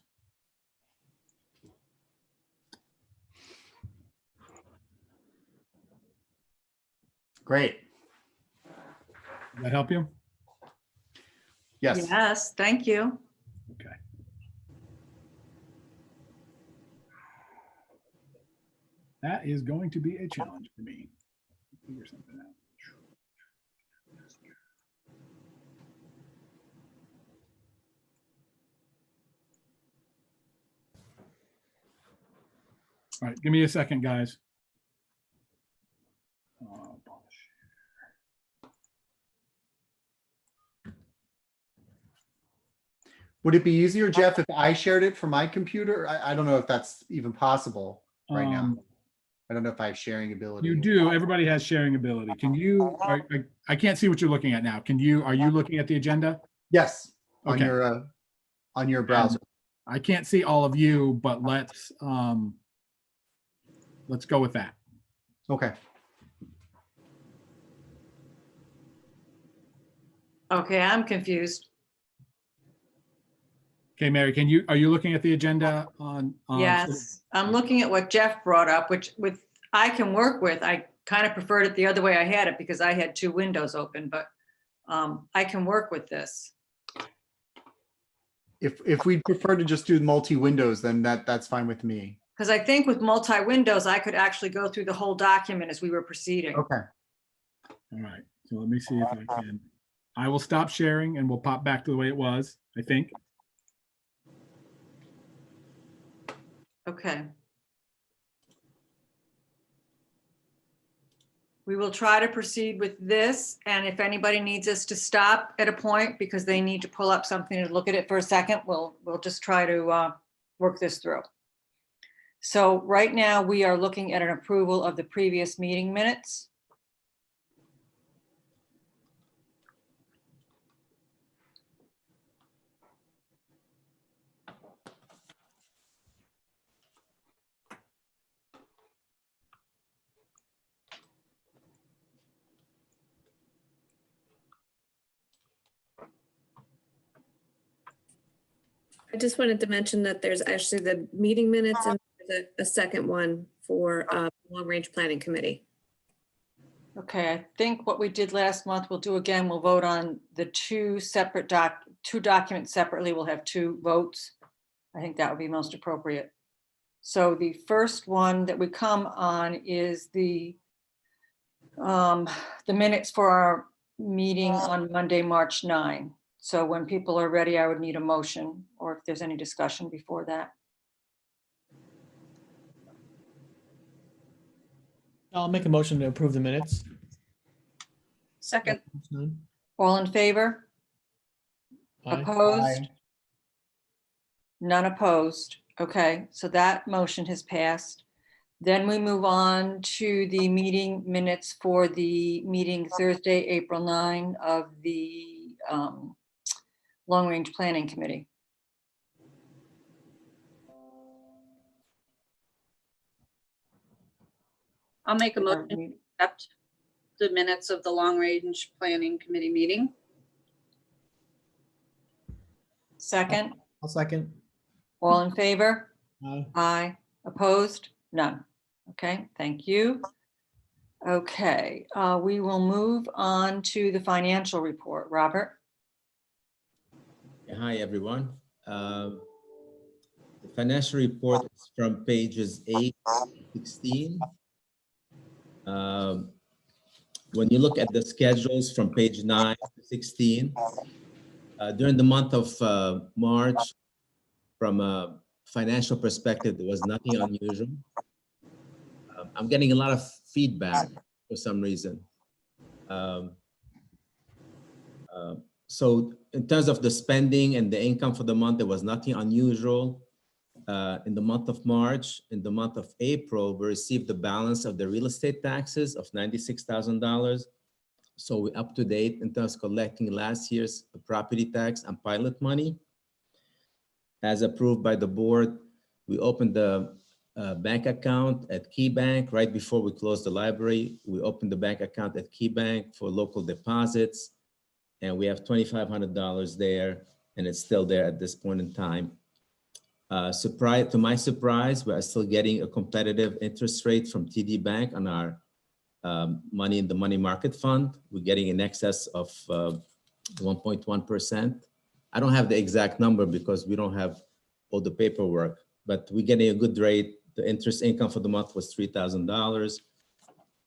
Great. Does that help you? Yes. Yes, thank you. Okay. That is going to be a challenge for me. Figure something out. All right, give me a second, guys. Would it be easier, Jeff, if I shared it from my computer? I don't know if that's even possible right now. I don't know if I have sharing ability. You do. Everybody has sharing ability. Can you? I can't see what you're looking at now. Can you? Are you looking at the agenda? Yes, on Okay. your browser. I can't see all of you, but let's go with that. Okay. Okay, I'm confused. Okay, Mary, are you looking at the agenda on? Yes, I'm looking at what Jeff brought up, which I can work with. I kind of preferred it the other way I had it because I had 2 windows open, but I can work with this. If we prefer to just do multi-windows, then that's fine with me. Because I think with multi-windows, I could actually go through the whole document as we were proceeding. Okay. All right, so let me see if I can. I will stop sharing and we'll pop back to the way it was, I think. Okay. We will try to proceed with this, and if anybody needs us to stop at a point because they need to pull up something and look at it for a second, we'll just try to work this through. So right now we are looking at an approval of the previous meeting minutes. I just wanted to mention that there's actually the meeting minutes and there's a second one for Long Range Planning Committee. Okay, I think what we did last month, we'll do again. We'll vote on the 2 separate documents separately. We'll have 2 votes. I think that would be most appropriate. So the first one that we come on is the minutes for our meeting on Monday, March 9. So when people are ready, I would need a motion, or if there's any discussion before that. I'll make a motion to approve the minutes. Second. All in favor? Aye. Opposed? None opposed. Okay, so that motion has passed. Then we move on to the meeting minutes for the meeting Thursday, April 9 of the Long Range Planning Committee. I'll make a motion to accept the minutes of the Long Range Planning Committee meeting. Second, I'll second. all in favor? Aye. Aye. Opposed? None. Okay, thank you. Okay, we will move on to the financial report. Robert? Hi, everyone. The financial report is from pages 8 to 16. When you look at the schedules from page 9 to 16, during the month of March, from a financial perspective, there was nothing unusual. I'm getting a lot of feedback for some reason. So in terms of the spending and the income for the month, there was nothing unusual. In the month of March, in the month of April, we received the balance of the real estate taxes of $96,000. So we're up to date in terms of collecting last year's property tax and pilot money. As approved by the board, we opened the bank account at Key Bank right before we closed the library. We opened the bank account at Key Bank for local deposits, and we have $2,500 there, and it's still there at this point in time. To my surprise, we are still getting a competitive interest rate from TD Bank on our money in the money market fund. We're getting in excess of 1.1%. I don't have the exact number because we don't have all the paperwork, but we're getting a good rate. The interest income for the month was $3,000.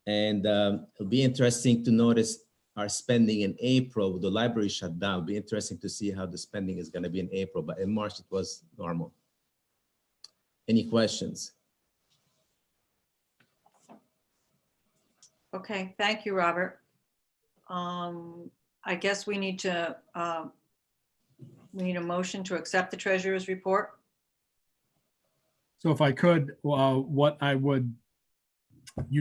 And it'll be interesting to notice our spending in April with the library shut down. It'll be interesting to see how the spending is going to be in April, but in March it was normal. Any questions? Okay, thank you, Robert. I guess we need a motion to accept the treasurer's report. So if I could, you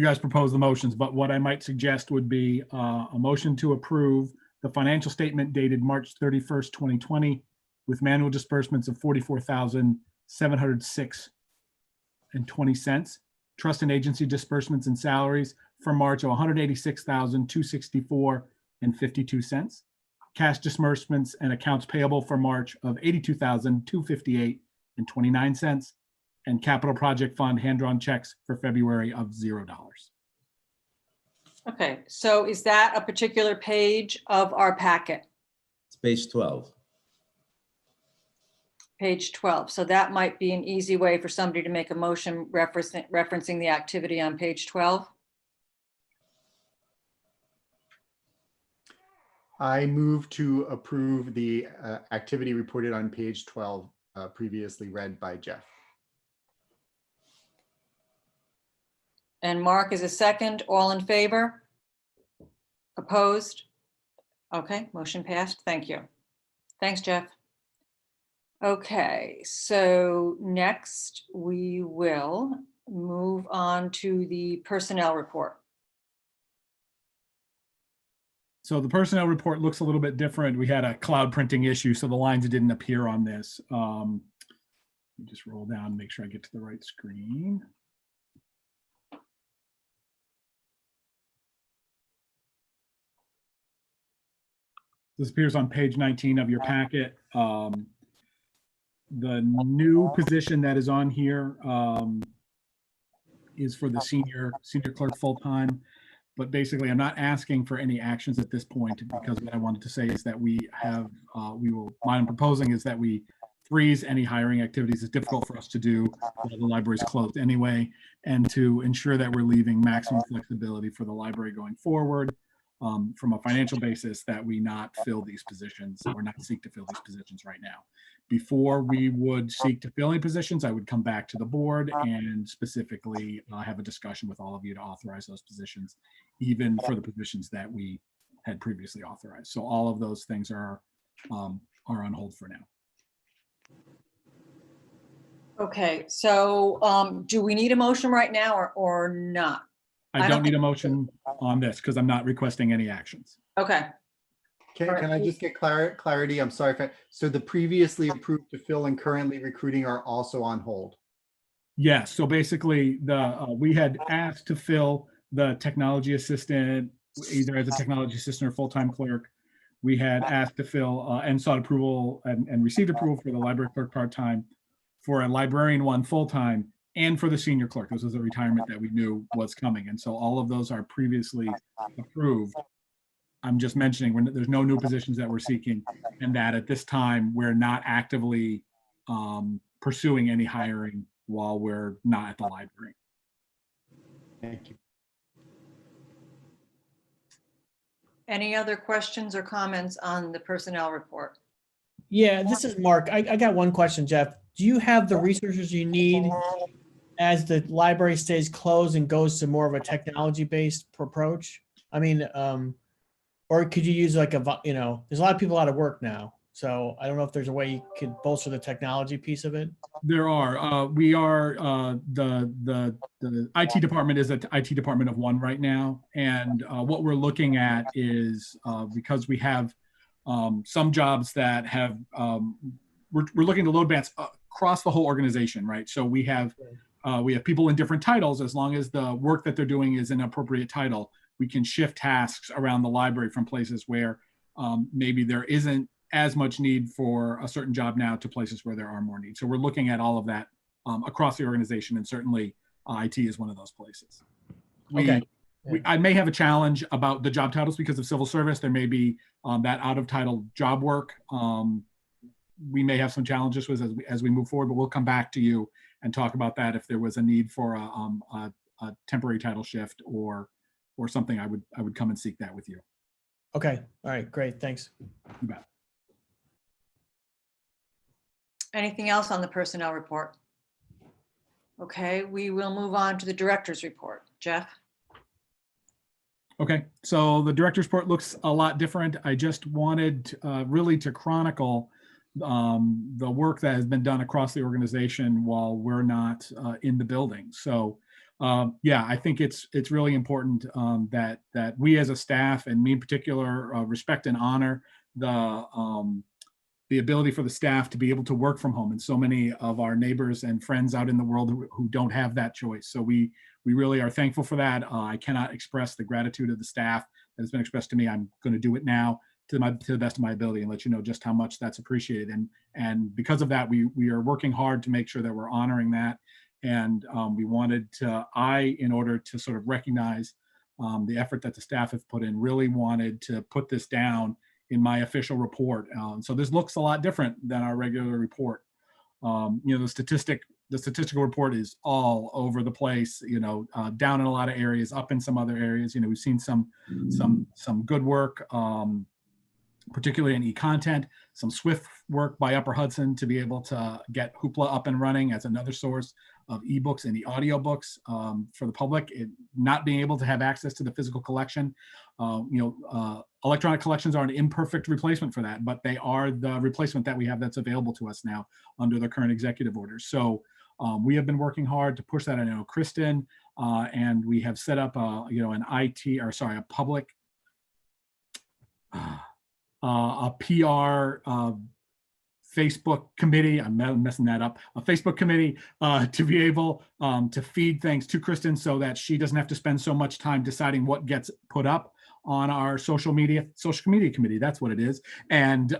guys propose the motions, but what I might suggest would be a motion to approve the financial statement dated March 31st, 2020, with manual disbursements of $44,706.20. Trust and agency disbursements and salaries for March of $186,264.52. Cash disbursements and accounts payable for March of $82,258.29. And capital project fund hand-drawn checks for February of $0. Okay, so is that a particular page of our packet? It's page 12. Page 12. So that might be an easy way for somebody to make a motion referencing the activity on page 12. I move to approve the activity reported on page 12, previously read by Jeff. And Mark is a second. All in favor? Opposed? Okay, motion passed. Thank you. Thanks, Jeff. Okay, so next we will move on to the personnel report. So the personnel report looks a little bit different. We had a cloud printing issue, so the lines didn't appear on this. Let me just roll down and make sure I get to the right screen. This appears on page 19 of your packet. The new position that is on here is for the senior clerk full-time. But basically, I'm not asking for any actions at this point, because what I wanted to say is that what I'm proposing is that we freeze any hiring activities. It's difficult for us to do while the library is closed anyway, and to ensure that we're leaving maximum flexibility for the library going forward. From a financial basis, that we not fill these positions or not seek to fill these positions right now. Before we would seek to fill any positions, I would come back to the board and specifically have a discussion with all of you to authorize those positions, even for the positions that we had previously authorized. So all of those things are on hold for now. Okay, so do we need a motion right now or not? I I don't don't need a think- motion on this because I'm not requesting any actions. Okay, Can I just get clarity? I'm sorry. So the previously approved to fill and currently recruiting are also on hold. Yes, so basically we had asked to fill the technology assistant, either as a technology assistant or full-time clerk. We had asked to fill and sought approval and received approval for the library clerk part-time, for a librarian one full-time, and for the senior clerk. This was a retirement that we knew was coming. And so all of those are previously approved. I'm just mentioning there's no new positions that we're seeking, and that at this time, we're not actively pursuing any hiring while we're not at the library. Thank you. any other questions or comments on the personnel report? Yeah, this is Mark. I got one question, Jeff. Do you have the resources you need as the library stays closed and goes to more of a technology-based approach? I mean, or could you use like there's a lot of people out of work now. So I don't know if there's a way you could bolster the technology piece of it. There are. We are the IT department is an IT department of one right now, and what we're looking at is because we have some jobs that have we're looking to load balance across the whole organization, right? So we have people in different titles. As long as the work that they're doing is an appropriate title, we can shift tasks around the library from places where maybe there isn't as much need for a certain job now to places where there are more needs. So we're looking at all of that across the organization, and certainly IT is one of those places. I may have a challenge about the job titles because of civil service. There may be that out of title job work. We may have some challenges with as we move forward, but we'll come back to you and talk about that if there was a need for a temporary title shift or something. I would come and seek that with you. Okay. All right. Great. Thanks. You bet. Anything else on the personnel report? Okay, we will move on to the director's report. Jeff? Okay, so the director's report looks a lot different. I just wanted really to chronicle the work that has been done across the organization while we're not in the building. So yeah, I think it's really important that we as a staff, and me in particular, respect and honor the ability for the staff to be able to work from home, and so many of our neighbors and friends out in the world who don't have that choice. So we really are thankful for that. I cannot express the gratitude of the staff that has been expressed to me. I'm going to do it now to the best of my ability and let you know just how much that's appreciated. And because of that, we are working hard to make sure that we're honoring that. And we wanted to, in order to sort of recognize the effort that the staff have put in, really wanted to put this down in my official report. So this looks a lot different than our regular report. The statistical report is all over the place, down in a lot of areas, up in some other areas. We've seen some good work, particularly in e-content, some swift work by Upper Hudson to be able to get Hoopla up and running as another source of ebooks and the audiobooks for the public, not being able to have access to the physical collection. Electronic collections are an imperfect replacement for that, but they are the replacement that we have that's available to us now under the current executive order. So we have been working hard to push that. I know Kristen, and we have set up a public, a PR Facebook committee. I'm messing that up. A Facebook committee to be able to feed things to Kristen so that she doesn't have to spend so much time deciding what gets put up on our social media committee. That's what it is. And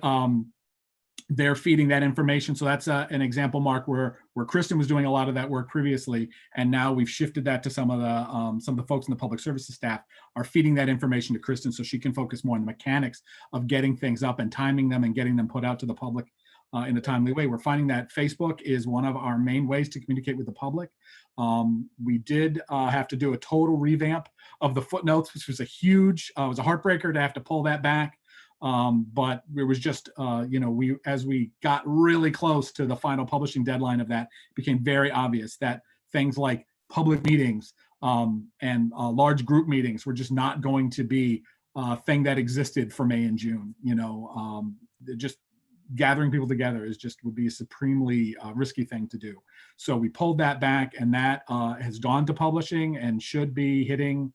they're feeding that information. So that's an example, Mark, where Kristen was doing a lot of that work previously, and now we've shifted that to some of the folks in the public services staff are feeding that information to Kristen so she can focus more on the mechanics of getting things up and timing them and getting them put out to the public in a timely way. We're finding that Facebook is one of our main ways to communicate with the public. We did have to do a total revamp of the footnotes, which was it was a heartbreaker to have to pull that back. But it was just, as we got really close to the final publishing deadline of that, it became very obvious that things like public meetings and large group meetings were just not going to be a thing that existed for May and June. gathering people together would be a supremely risky thing to do. So we pulled that back, and that has gone to publishing and should be hitting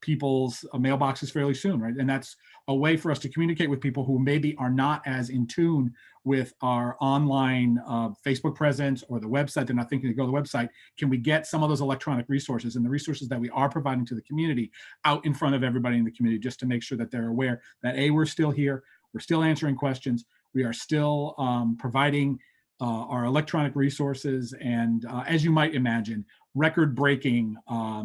people's mailboxes fairly soon, right? And that's a way for us to communicate with people who maybe are not as in tune with our online Facebook presence or the website. They're not thinking to go to the website. Can we get some of those electronic resources and the resources that we are providing to the community out in front of everybody in the community, just to make sure that they're aware that we're still here, we're still answering questions, we are still providing our electronic resources, and as you might imagine, record-breaking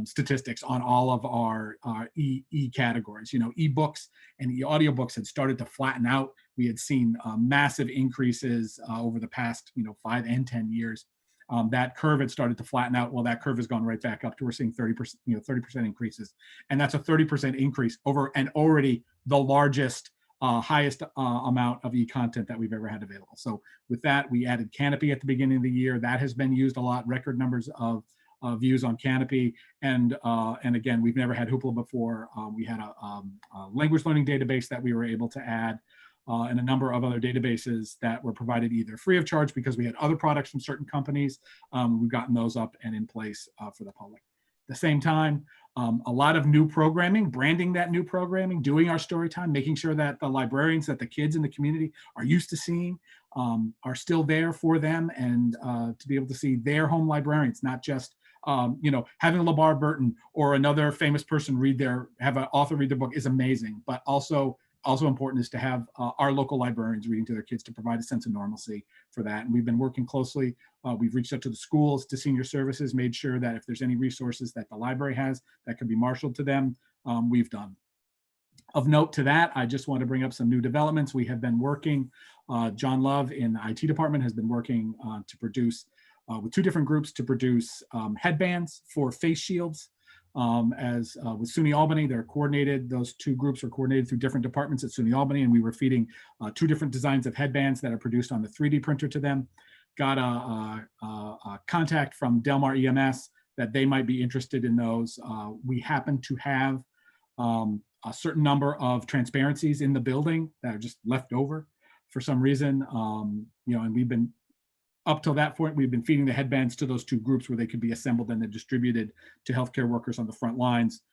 statistics on all of our e categories. You know, ebooks and audiobooks had started to flatten out. We had seen massive increases over the past 5 and 10 years. That curve had started to flatten out. Well, that curve has gone right back up to, we're seeing 30%, 30% increases, and that's a 30% increase over and already the largest, highest amount of e-content that we've ever had available. So with that, we added Canopy at the beginning of the year. That has been used a lot. Record numbers of views on Canopy, and again, we've never had Hoopla before. We had a language learning database that we were able to add, and a number of other databases that were provided either free of charge because we had other products from certain companies. We've gotten those up and in place for the public. At the same time, a lot of new programming, branding that new programming, doing our story time, making sure that the librarians that the kids in the community are used to seeing are still there for them, and to be able to see their home librarians, not just having LeVar Burton or another famous person have an author read their book is amazing, but also important is to have our local librarians reading to their kids to provide a sense of normalcy for that. And we've been working closely. We've reached out to the schools, to senior services, made sure that if there's any resources that the library has that could be marshaled to them, we've done. Of note to that, I just want to bring up some new developments. We have been working, John Love in the IT department has been working to produce with 2 different groups to produce headbands for face shields. As with SUNY Albany, they're coordinated. Those 2 groups are coordinated through different departments at SUNY Albany, and we were feeding 2 different designs of headbands that are produced on the 3D printer to them. Got a contact from Delmar EMS that they might be interested in those. We happen to have a certain number of transparencies in the building that are just left over for some reason, and we've been up till that point, we've been feeding the headbands to those 2 groups where they could be assembled and then distributed to healthcare workers on the front lines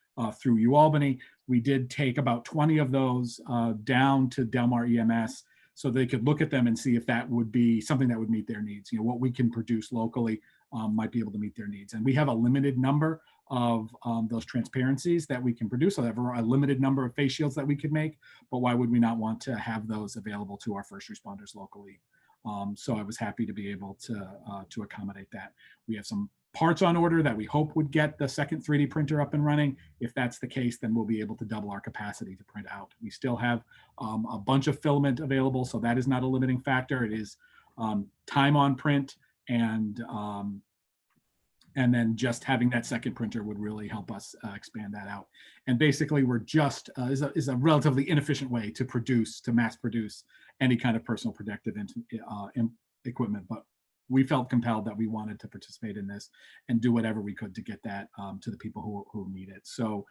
through UAlbany. We did take about 20 of those down to Delmar EMS so they could look at them and see if that would be something that would meet their needs. What we can produce locally might be able to meet their needs. And we have a limited number of those transparencies that we can produce. So a limited number of face shields that we could make, but why would we not want to have those available to our first responders locally? So I was happy to be able to accommodate that. We have some parts on order that we hope would get the second 3D printer up and running. If that's the case, then we'll be able to double our capacity to print out. We still have a bunch of filament available, so that is not a limiting factor. It is time on print, and then just having that second printer would really help us expand that out. And basically, we're just is a relatively inefficient way to mass produce any kind of personal protective equipment. But we felt compelled that we wanted to participate in this and do whatever we could to get that to the people who need it. So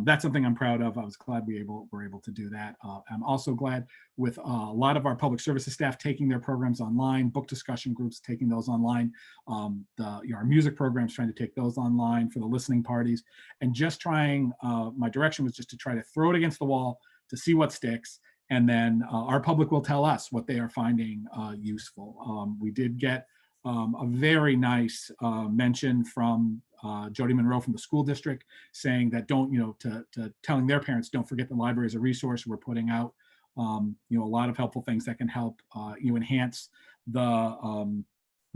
that's something I'm proud of. I was glad we were able to do that. I'm also glad with a lot of our public services staff taking their programs online, book discussion groups taking those online, our music programs trying to take those online for the listening parties, and just trying, my direction was just to try to throw it against the wall to see what sticks. And then our public will tell us what they are finding useful. We did get a very nice mention from Jody Monroe from the school district saying that to telling their parents, don't forget the library as a resource. We're putting out a lot of helpful things that can help enhance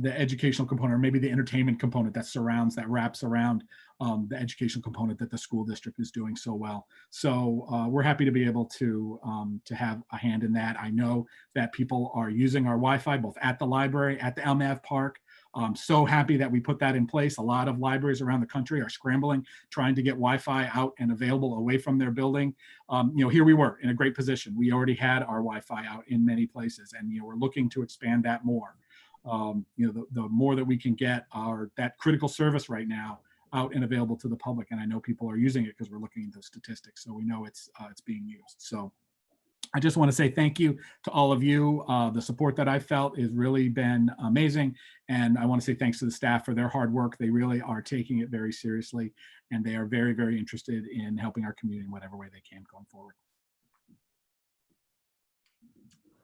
the educational component, or maybe the entertainment component that wraps around the educational component that the school district is doing so well. So we're happy to be able to have a hand in that. I know that people are using our Wi-Fi both at the library, at the LMAV Park. I'm so happy that we put that in place. A lot of libraries around the country are scrambling, trying to get Wi-Fi out and available away from their building. Here we were in a great position. We already had our Wi-Fi out in many places, and we're looking to expand that more. The more that we can get that critical service right now out and available to the public, and I know people are using it because we're looking at those statistics, so we know it's being used. So I just want to say thank you to all of you. The support that I've felt has really been amazing. And I want to say thanks to the staff for their hard work. They really are taking it very seriously, and they are very, very interested in helping our community in whatever way they can going forward.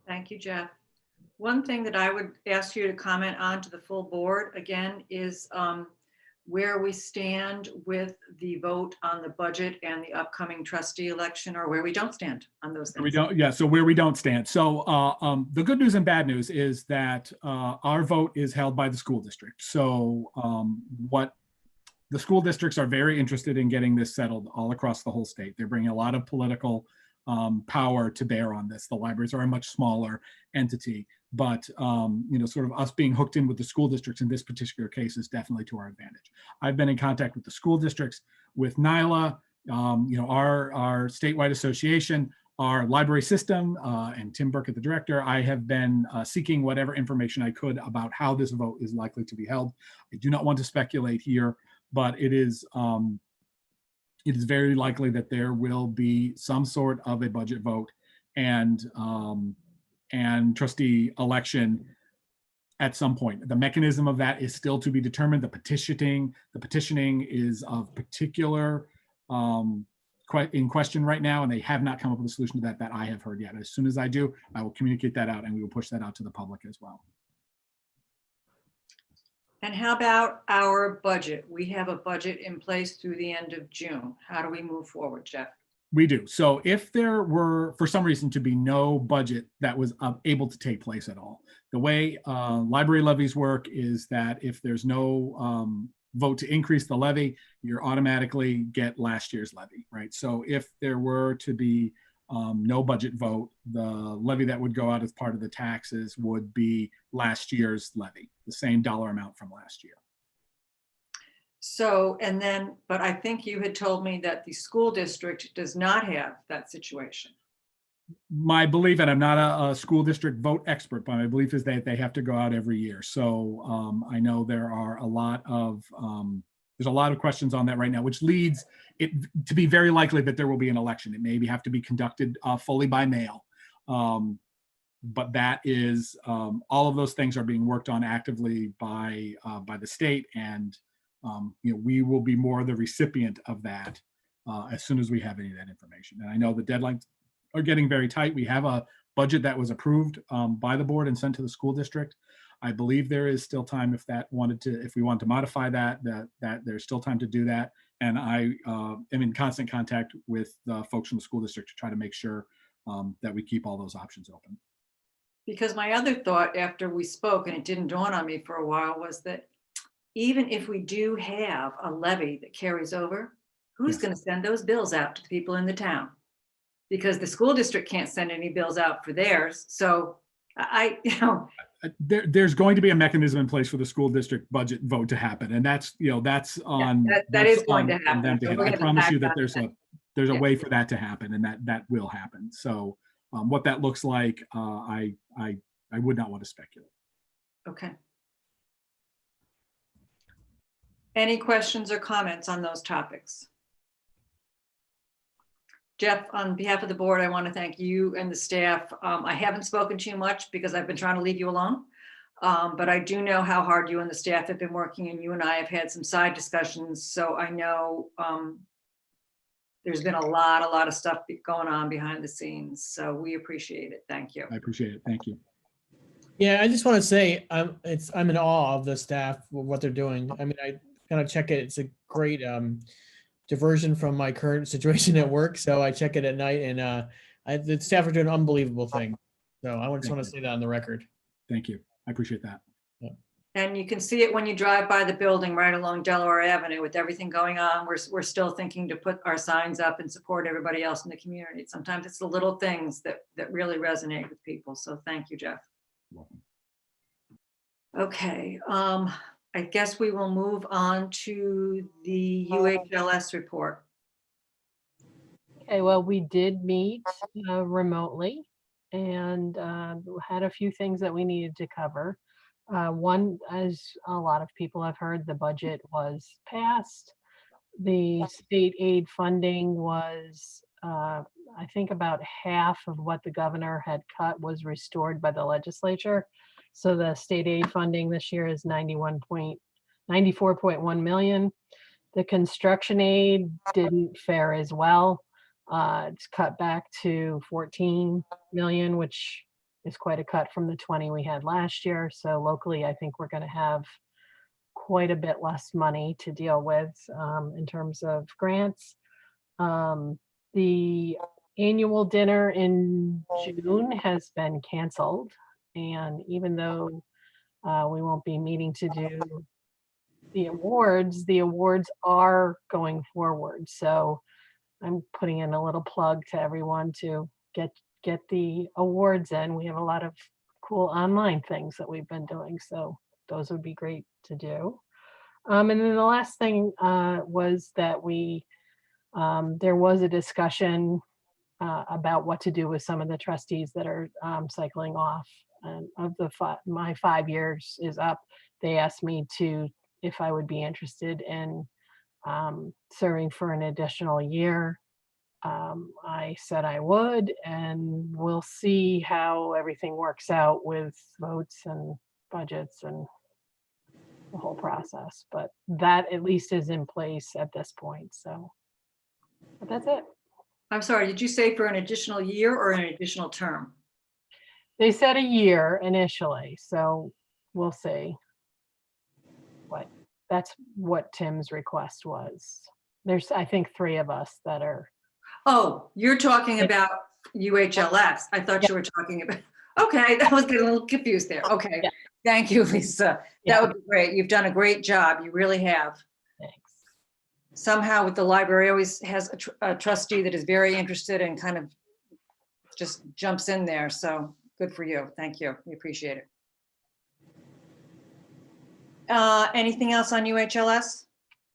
Thank you, Jeff. One thing that I would ask you to comment on to the full board again is where we stand with the vote on the budget and the upcoming trustee election, or where we don't stand on those things. We don't, yeah, so where we don't stand. So the good news and bad news is that our vote is held by the school district. So what the school districts are very interested in getting this settled all across the whole state. They're bringing a lot of political power to bear on this. The libraries are a much smaller entity, but you know, sort of us being hooked in with the school districts in this particular case is definitely to our advantage. I've been in contact with the school districts, with NYLA, you know, our statewide association, our library system, and Tim Burkett, the director. I have been seeking whatever information I could about how this vote is likely to be held. I do not want to speculate here, but it is very likely that there will be some sort of a budget vote and trustee election at some point. The mechanism of that is still to be determined. The petitioning is of particular in question right now, and they have not come up with a solution to that I have heard yet. As soon as I do, I will communicate that out, and we will push that out to the public as well. And how about our budget? We have a budget in place through the end of June. How do we move forward, Jeff? We do. So if there were, for some reason, to be no budget that was able to take place at all, the way library levies work is that if there's no vote to increase the levy, you automatically get last year's levy, right? So if there were to be no budget vote, the levy that would go out as part of the taxes would be last year's levy, the same dollar amount from last year. So, and then, but I think you had told me that the school district does not have that situation. My belief, and I'm not a school district vote expert, but my belief is that they have to go out every year. So I know there are a lot of, there's a lot of questions on that right now, which leads it to be very likely that there will be an election. It maybe have to be conducted fully by mail. But that is, all of those things are being worked on actively by the state, and you know, we will be more the recipient of that as soon as we have any of that information. And I know the deadlines are getting very tight. We have a budget that was approved by the board and sent to the school district. I believe there is still time if we want to modify that there's still time to do that. And I am in constant contact with the folks from the school district to try to make sure that we keep all those options open. Because my other thought after we spoke, and it didn't dawn on me for a while, was that even if we do have a levy that carries over, who's going to send those bills out to the people in the town? Because the school district can't send any bills out for theirs. So you know, there's going to be a mechanism in place for the school district budget vote to happen, and that's, you know, that's on that is going to happen. I promise you that there's a way for that to happen, and that will happen. So what that looks like, I would not want to speculate. Okay. Any questions or comments on those topics? Jeff, on behalf of the board, I want to thank you and the staff. I haven't spoken to you much because I've been trying to leave you alone. But I do know how hard you and the staff have been working, and you and I have had some side discussions. So I know there's been a lot of stuff going on behind the scenes. So we appreciate it. Thank you. I appreciate it. Thank you. Yeah, I just want to say I'm in awe of the staff, what they're doing. I mean, I kind of check it. It's a great diversion from my current situation at work. So I check it at night, and the staff are doing an unbelievable thing. So I just want to say that on the record. Thank you. I appreciate that. Yeah. And you can see it when you drive by the building right along Delaware Avenue with everything going on. We're still thinking to put our signs up and support everybody else in the community. Sometimes it's the little things that really resonate with people. So thank you, Jeff. You're welcome. Okay, I guess we will move on to the UHLS report. Okay, well, we did meet remotely and had a few things that we needed to cover. One, as a lot of people have heard, the budget was passed. The state aid funding was I think about half of what the governor had cut was restored by the legislature. So the state aid funding this year is 94.1 million. The construction aid didn't fare as well. It's cut back to 14 million, which is quite a cut from the 20 we had last year. So locally, I think we're going to have quite a bit less money to deal with in terms of grants. The annual dinner in June has been canceled. And even though we won't be meeting to do the awards are going forward. So I'm putting in a little plug to everyone to get the awards in. We have a lot of cool online things that we've been doing. So those would be great to do. And then the last thing was that there was a discussion about what to do with some of the trustees that are cycling off. And of my 5 years is up, they asked me if I would be interested in serving for an additional year. I said I would, and we'll see how everything works out with votes and budgets and the whole process. But that at least is in place at this point. So, but that's it. I'm sorry, did you say for an additional year or an additional term? They said a year initially, so we'll see. That's what Tim's request was. There's, I think, 3 of us that are. Oh, you're talking about UHLS. I thought you were talking about, okay, that was getting a little confused there. Okay, Yeah. Thank you, Lisa. That would be great. You've done a great job. You really have. Thanks. Somehow with the library always has a trustee that is very interested and kind of just jumps in there. So good for you. Thank you. We appreciate it. Anything else on UHLS?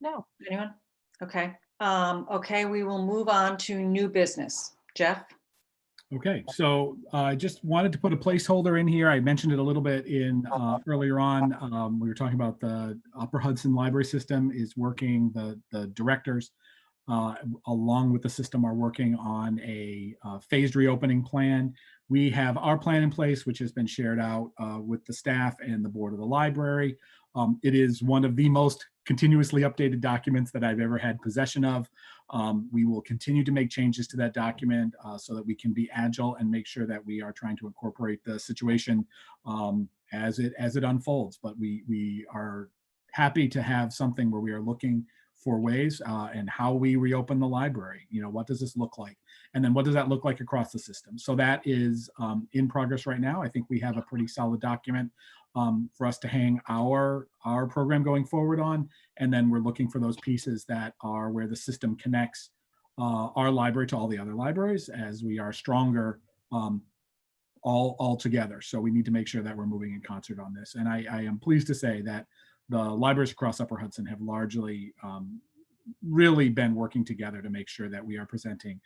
No. Anyone? Okay. Okay, we will move on to new business. Jeff? Okay, so I just wanted to put a placeholder in here. I mentioned it a little bit in earlier on. We were talking about the Upper Hudson Library System is working, the directors along with the system are working on a phased reopening plan. We have our plan in place, which has been shared out with the staff and the board of the library. It is one of the most continuously updated documents that I've ever had possession of. We will continue to make changes to that document so that we can be agile and make sure that we are trying to incorporate the situation as it unfolds. But we are happy to have something where we are looking for ways and how we reopen the library. You know, what does this look like? And then what does that look like across the system? So that is in progress right now. I think we have a pretty solid document for us to hang our program going forward on. And then we're looking for those pieces that are where the system connects our library to all the other libraries as we are stronger all together. So we need to make sure that we're moving in concert on this. And I am pleased to say that the libraries across Upper Hudson have largely really been working together to make sure that we are presenting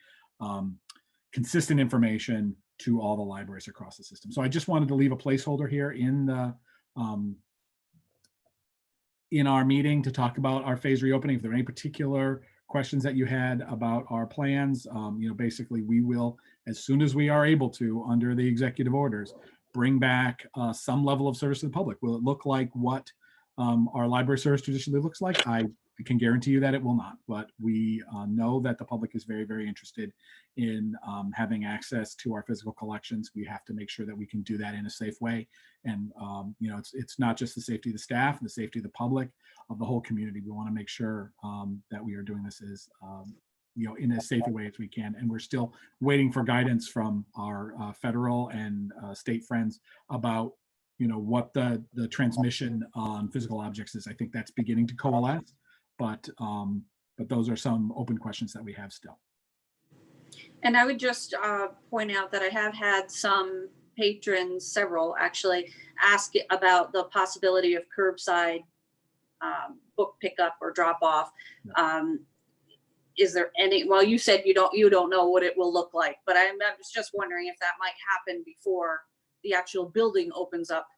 consistent information to all the libraries across the system. So I just wanted to leave a placeholder here in our meeting to talk about our phase reopening. If there are any particular questions that you had about our plans, you know, basically we will, as soon as we are able to, under the executive orders, bring back some level of service to the public. Will it look like what our library service traditionally looks like? I can guarantee you that it will not, but we know that the public is very, very interested in having access to our physical collections. We have to make sure that we can do that in a safe way. And, you know, it's not just the safety of the staff and the safety of the public, of the whole community. We want to make sure that we are doing this as, you know, in as safe a way as we can. And we're still waiting for guidance from our federal and state friends about, you know, what the transmission on physical objects is. I think that's beginning to coalesce. But those are some open questions that we have still. And I would just point out that I have had some patrons, several actually, ask about the possibility of curbside book pickup or drop off. Is there any? Well, you said you don't know what it will look like, but I was just wondering if that might happen before the actual building opens up.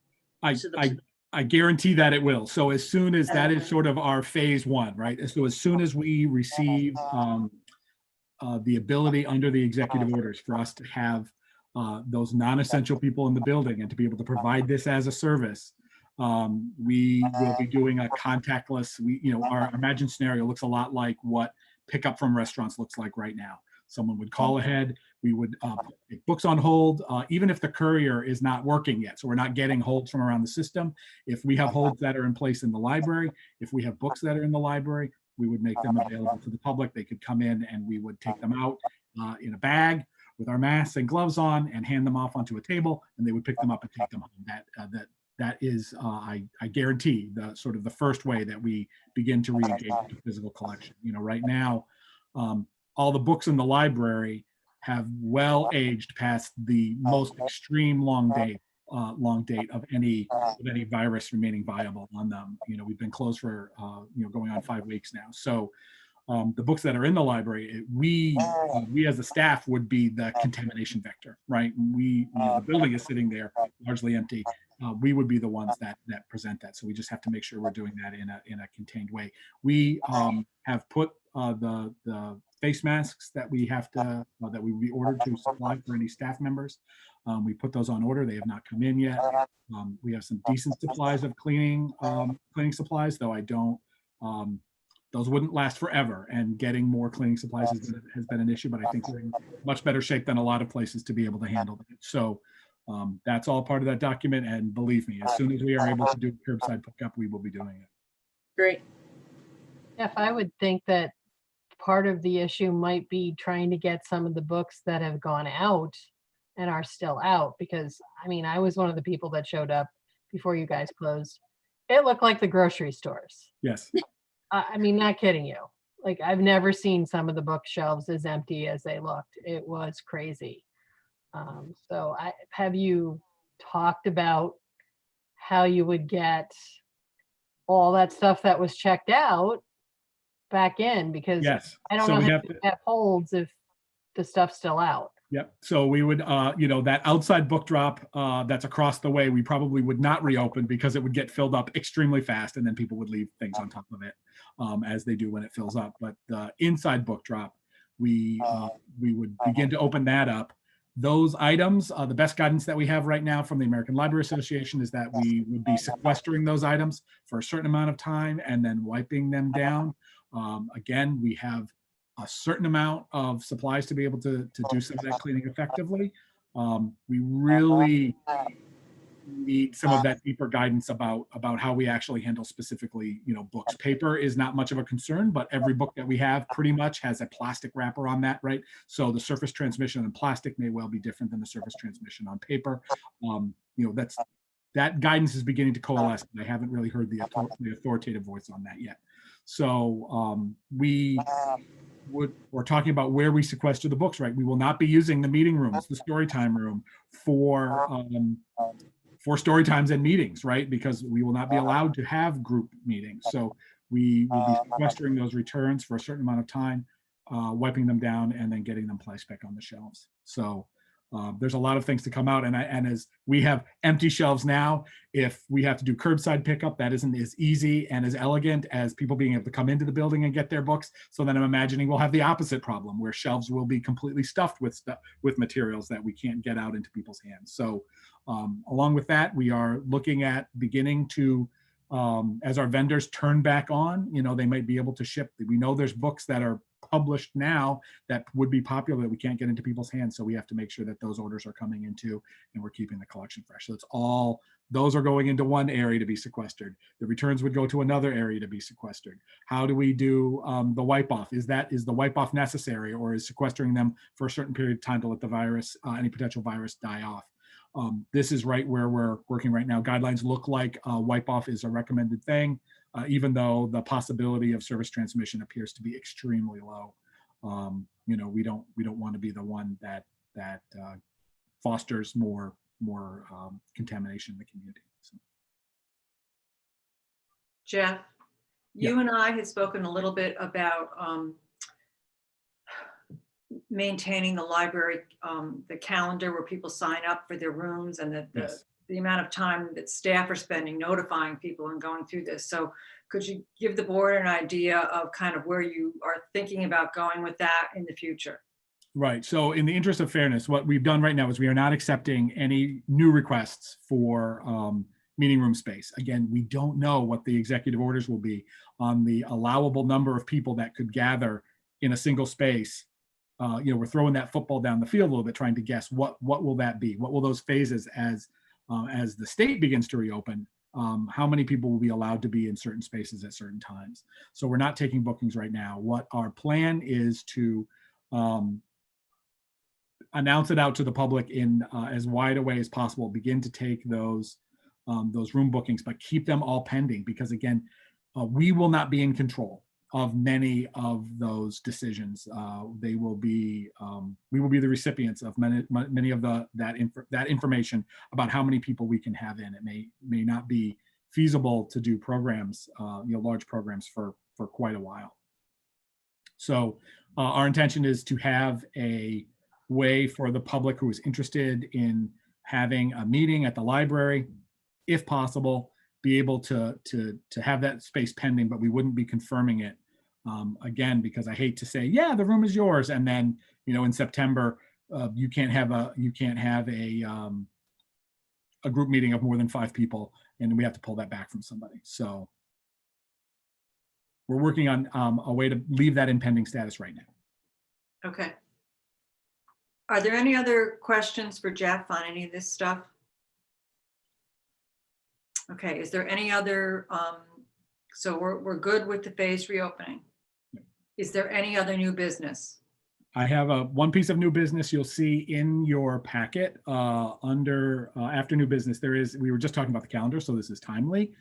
I guarantee that it will. So as soon as that is sort of our phase one, right? So as soon as we receive the ability under the executive orders for us to have those non-essential people in the building and to be able to provide this as a service. We will be doing a contactless, our imagined scenario looks a lot like what pickup from restaurants looks like right now. Someone would call ahead, we would put books on hold, even if the courier is not working yet. So we're not getting holds from around the system. If we have holds that are in place in the library, if we have books that are in the library, we would make them available to the public. They could come in and we would take them out in a bag with our masks and gloves on and hand them off onto a table, and they would pick them up and take them home. That is, I guarantee, the sort of the first way that we begin to re-engage with the physical collection. Right now, all the books in the library have well aged past the most extreme long date of any virus remaining viable on them. We've been closed for going on 5 weeks now. So the books that are in the library, we as a staff would be the contamination vector, right? The building is sitting there largely empty. We would be the ones that present that. So we just have to make sure we're doing that in a contained way. We have put the face masks that we have to that we ordered to supply for any staff members. We put those on order. They have not come in yet. We have some decent supplies of cleaning supplies, though I don't. Those wouldn't last forever, and getting more cleaning supplies has been an issue. But I think we're in much better shape than a lot of places to be able to handle it. So that's all part of that document. And believe me, as soon as we are able to do curbside pickup, we will be doing it. Great. If I would think that part of the issue might be trying to get some of the books that have gone out and are still out, because I was one of the people that showed up before you guys closed. It looked like the grocery stores. Yes. Not kidding you. Like, I've never seen some of the bookshelves as empty as they looked. It was crazy. So have you talked about how you would get all that stuff that was checked out back in? Because yes. I don't know how to have holds if the stuff's still out. Yep. So we would, that outside book drop that's across the way, we probably would not reopen because it would get filled up extremely fast, and then people would leave things on top of it as they do when it fills up. But the inside book drop, we would begin to open that up. Those items, the best guidance that we have right now from the American Library Association is that we would be sequestering those items for a certain amount of time and then wiping them down. Again, we have a certain amount of supplies to be able to do some of that cleaning effectively. We really need some of that deeper guidance about how we actually handle specifically, books. Paper is not much of a concern, but every book that we have pretty much has a plastic wrapper on that, right? So the surface transmission on plastic may well be different than the surface transmission on paper. That guidance is beginning to coalesce, but I haven't really heard the authoritative voice on that yet. So we're talking about where we sequester the books, right? We will not be using the meeting rooms, the story time room for story times and meetings, right? Because we will not be allowed to have group meetings. So we will be sequestering those returns for a certain amount of time, wiping them down, and then getting them placed back on the shelves. So there's a lot of things to come out. And as we have empty shelves now, if we have to do curbside pickup, that isn't as easy and as elegant as people being able to come into the building and get their books. So then I'm imagining we'll have the opposite problem where shelves will be completely stuffed with materials that we can't get out into people's hands. So along with that, we are looking at beginning to, as our vendors turn back on, they might be able to ship. We know there's books that are published now that would be popular that we can't get into people's hands. So we have to make sure that those orders are coming into and we're keeping the collection fresh. So those are going into one area to be sequestered. The returns would go to another area to be sequestered. How do we do the wipe off? Is the wipe off necessary, or is sequestering them for a certain period of time to let the virus, any potential virus, die off? This is right where we're working right now. Guidelines look like wipe off is a recommended thing, even though the possibility of service transmission appears to be extremely low. We don't want to be the one that fosters more contamination in the community. So. Jeff, you and I had spoken a little bit about maintaining the library, the calendar where people sign up for their rooms, and the Yes. the amount of time that staff are spending notifying people and going through this. So could you give the board an idea of kind of where you are thinking about going with that in the future? Right. So in the interest of fairness, what we've done right now is we are not accepting any new requests for meeting room space. Again, we don't know what the executive orders will be on the allowable number of people that could gather in a single space. We're throwing that football down the field a little bit, trying to guess what will that be? What will those phases as the state begins to reopen? How many people will be allowed to be in certain spaces at certain times? So we're not taking bookings right now. What our plan is to announce it out to the public in as wide a way as possible. Begin to take those room bookings, but keep them all pending, because again, we will not be in control of many of those decisions. We will be the recipients of many of that information about how many people we can have in. It may not be feasible to do programs, large programs for quite a while. So our intention is to have a way for the public who is interested in having a meeting at the library, if possible, be able to have that space pending, but we wouldn't be confirming it again, because I hate to say, yeah, the room is yours, and then in September you can't have a group meeting of more than 5 people, and we have to pull that back from somebody. So we're working on a way to leave that in pending status right now. Okay. Are there any other questions for Jeff on any of this stuff? Okay, is there any other, so we're good with the phase reopening. Is there any other new business? I have one piece of new business you'll see in your packet under after new business. We were just talking about the calendar, so this is timely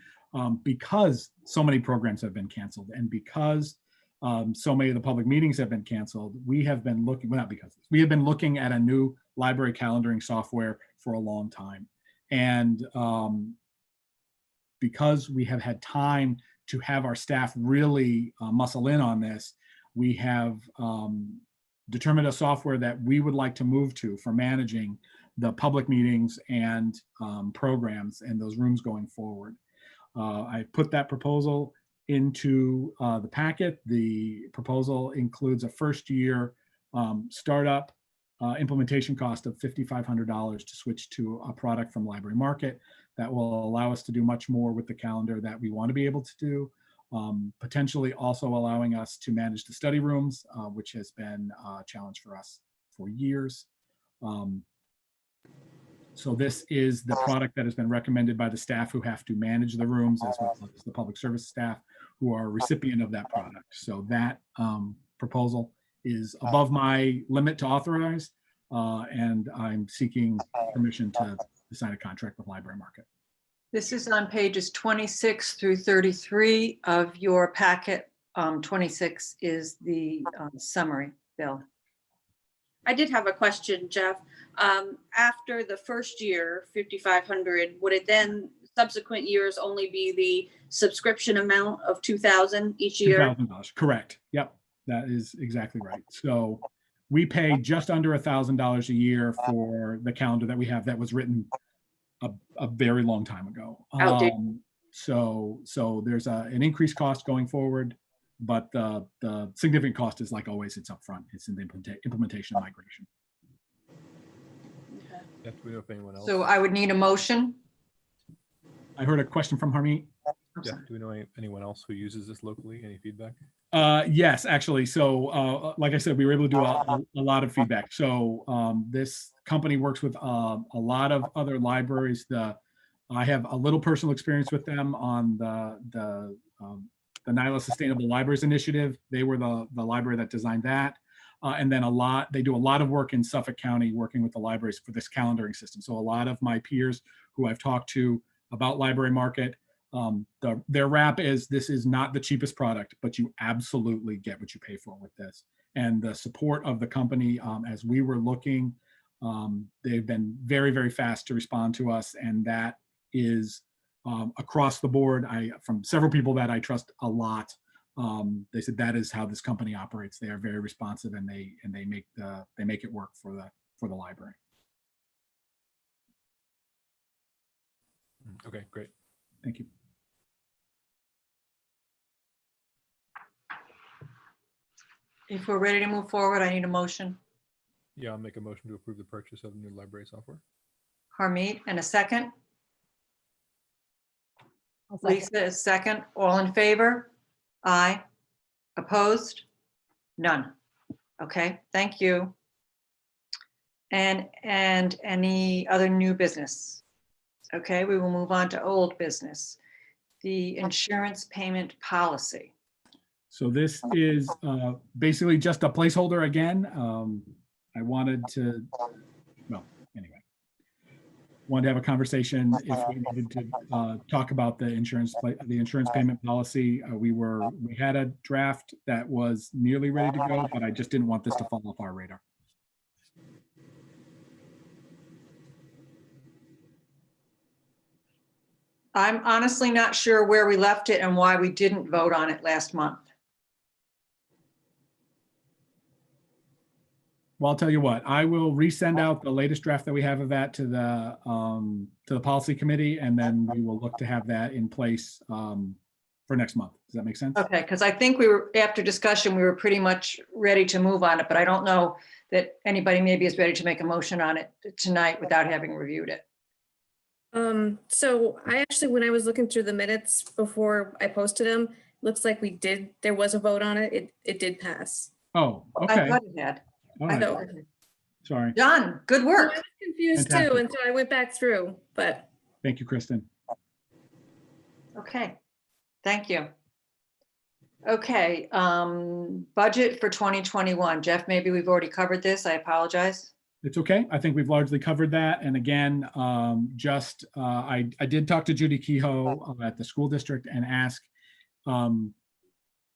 because so many programs have been canceled, and because so many of the public meetings have been canceled. We have been looking, well, not because we have been looking at a new library calendaring software for a long time, and because we have had time to have our staff really muscle in on this, we have determined a software that we would like to move to for managing the public meetings and programs and those rooms going forward. I put that proposal into the packet. The proposal includes a first-year startup implementation cost of $5,500 to switch to a product from Library Market that will allow us to do much more with the calendar that we want to be able to do. Potentially also allowing us to manage the study rooms, which has been a challenge for us for years. So this is the product that has been recommended by the staff who have to manage the rooms, as well as the public service staff who are a recipient of that product. So that proposal is above my limit to authorize, and I'm seeking permission to sign a contract with Library Market. This is on pages 26 through 33 of your packet. 26 is the summary, Bill. I did have a question, Jeff. After the first year, 5,500, would it then subsequent years only be the subscription amount of 2,000 each year? $2,000, correct. Yep, that is exactly right. So we pay just under $1,000 a year for the calendar that we have that was written a very long time ago. So there's an increased cost going forward, but the significant cost is, like always, it's upfront. It's in the implementation and migration. Do we know if anyone else? So I would need a motion. I heard a question from Harmeet. Yeah. Do we know anyone else who uses this locally? Any feedback? Yes, actually. So like I said, we were able to do a lot of feedback. So this company works with a lot of other libraries. I have a little personal experience with them on the NILA Sustainable Libraries Initiative. They were the library that designed that. And then they do a lot of work in Suffolk County working with the libraries for this calendaring system. So a lot of my peers who I've talked to about Library Market, their rap is, this is not the cheapest product, but you absolutely get what you pay for with this. And the support of the company, as we were looking, they've been very, very fast to respond to us. And that is across the board. From several people that I trust a lot, they said that is how this company operates. They are very responsive, and they make it work for the library. Okay, great. Thank you. If we're ready to move forward, I need a motion. Yeah, I'll make a motion to approve the purchase of new library software. Harmeet, and a second. I'll second. Lisa is second. All in favor? Aye. Opposed? None. Okay, thank you. And any other new business? Okay, we will move on to old business. The insurance payment policy. So this is basically just a placeholder again. I wanted to, well, anyway, wanted to have a conversation if we needed to talk about the insurance payment policy. We had a draft that was nearly ready to go, but I just didn't want this to fall off our radar. I'm honestly not sure where we left it and why we didn't vote on it last month. Well, I'll tell you what, I will resend out the latest draft that we have of that to the policy committee, and then we will look to have that in place for next month. Does that make sense? Okay, because I think we were, after discussion, we were pretty much ready to move on it, but I don't know that anybody maybe is ready to make a motion on it tonight without having reviewed it. So I actually, when I was looking through the minutes before I posted them, looks like there was a vote on it. It did pass. Oh, I okay. thought it had. All I right. thought- Sorry. Done, good I work. was confused too, Fantastic. and so I went back through, but Thank you, Kristen. Okay, thank you. Okay, budget for 2021. Jeff, maybe we've already covered this. I apologize. It's okay. I think we've largely covered that. And again, I did talk to Judy Kehoe at the school district and ask,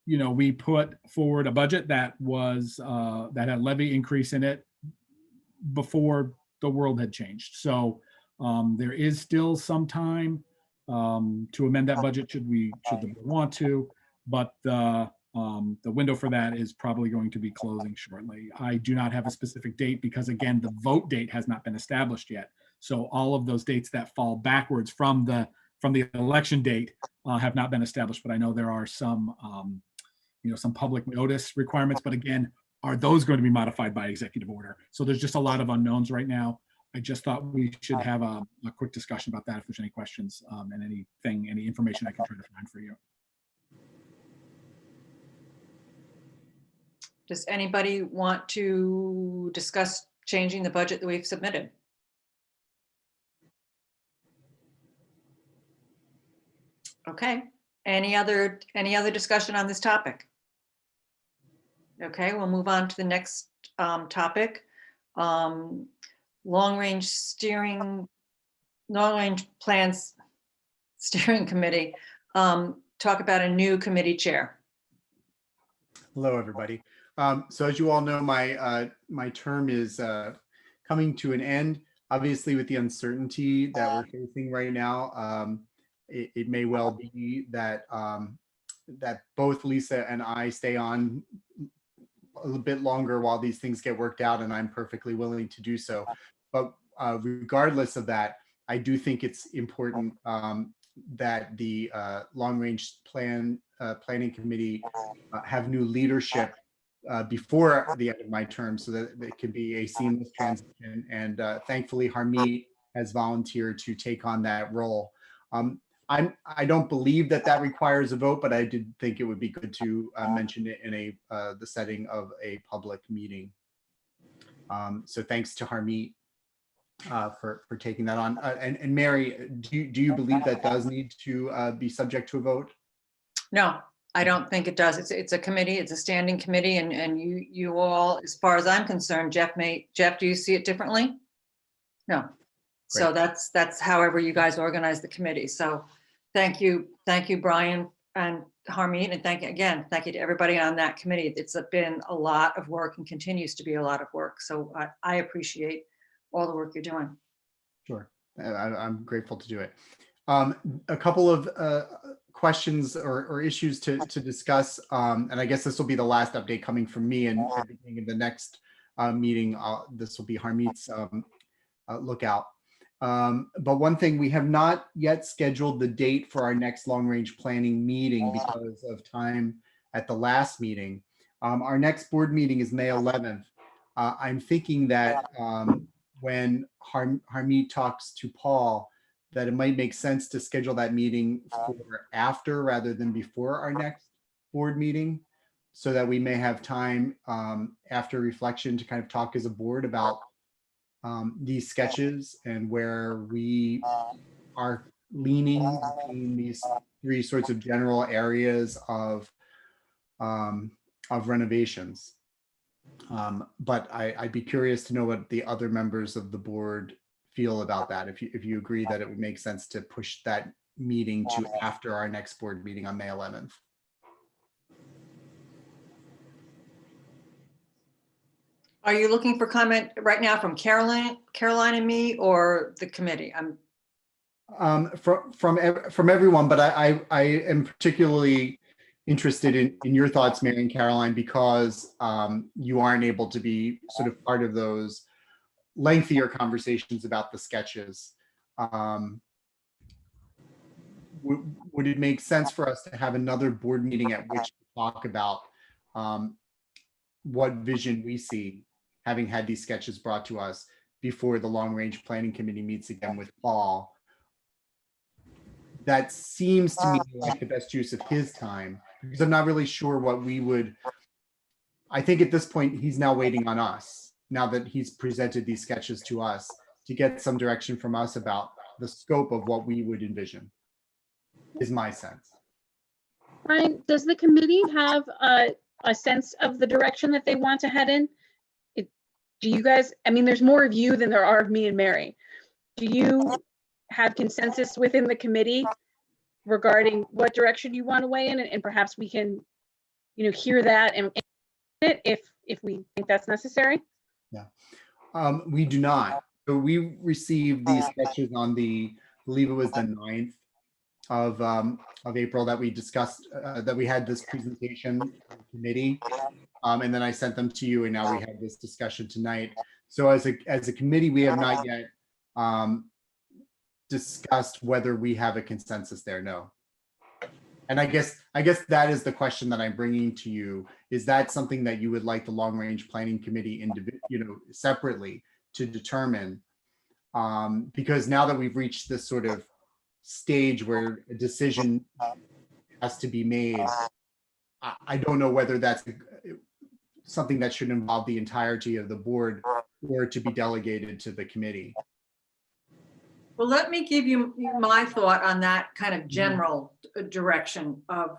we put forward a budget that had a levy increase in it before the world had changed. So there is still some time to amend that budget should the board want to, but the window for that is probably going to be closing shortly. I do not have a specific date because again, the vote date has not been established yet. So all of those dates that fall backwards from the election date have not been established, but I know there are some public notice requirements, but again, are those going to be modified by executive order? So there's just a lot of unknowns right now. I just thought we should have a quick discussion about that if there's any questions and any information I can try to find for you. Does anybody want to discuss changing the budget that we've submitted? Okay, any other discussion on this topic? Okay, we'll move on to the next topic. Long-range plans steering committee. Talk about a new committee chair. Hello, everybody. So as you all know, my term is coming to an end. Obviously, with the uncertainty that we're facing right now, it may well be that that both Lisa and I stay on a little bit longer while these things get worked out, and I'm perfectly willing to do so. But regardless of that, I do think it's important that the long-range planning committee have new leadership before the end of my term, so that it can be a seamless transition. And thankfully, Harmeet has volunteered to take on that role. I don't believe that requires a vote, but I did think it would be good to mention it in the setting of a public meeting. So thanks to Harmeet for taking that on. And Mary, do you believe that does need to be subject to a vote? No, I don't think it does. It's a committee, it's a standing committee, and you all, as far as I'm concerned, Jeff, do you see it differently? No. So that's however you guys organize the committee. So thank you, Brian and Harmeet, and thank you to everybody on that committee. It's been a lot of work and continues to be a lot of work. So I appreciate all the work you're doing. Sure, I'm grateful to do it. A couple of questions or issues to discuss, and I guess this will be the last update coming from me, and at the beginning of the next meeting, this will be Harmeet's lookout. But one thing, we have not yet scheduled the date for our next long-range planning meeting because of time at the last meeting. Our next board meeting is May 11th. I'm thinking that when Harmeet talks to Paul, that it might make sense to schedule that meeting for after rather than before our next board meeting, so that we may have time after reflection to kind of talk as a board about these sketches and where we are leaning between these three sorts of general areas of renovations. But I'd be curious to know what the other members of the board feel about that. If you agree that it would make sense to push that meeting to after our next board meeting on May 11th. Are you looking for comment right now from Caroline and me, or the committee? From everyone, but I am particularly interested in your thoughts, Mary and Caroline, because you aren't able to be sort of part of those lengthier conversations about the sketches. Would it make sense for us to have another board meeting at which to talk about what vision we see, having had these sketches brought to us before the long range planning committee meets again with Paul? That seems to me like the best use of his time, because I'm not really sure what we would. I think at this point, he's now waiting on us, now that he's presented these sketches to us, to get some direction from us about the scope of what we would envision, is my sense. Brian, does the committee have a sense of the direction that they want to head in? Do you guys, I mean, there's more of you than there are of me and Mary. Do you have consensus within the committee regarding what direction you want to weigh in, and perhaps we can, hear that and if we think that's necessary? Yeah, we do not. So we received these sketches on I believe it was the 9th of April that we discussed, that we had this presentation committee. And then I sent them to you, and now we have this discussion tonight. So as a committee, we have not yet discussed whether we have a consensus there. No. And I guess that is the question that I'm bringing to you. Is that something that you would like the long range planning committee separately to determine? Because now that we've reached this sort of stage where a decision has to be made, I don't know whether that's something that should involve the entirety of the board or to be delegated to the committee. Well, let me give you my thought on that kind of general direction of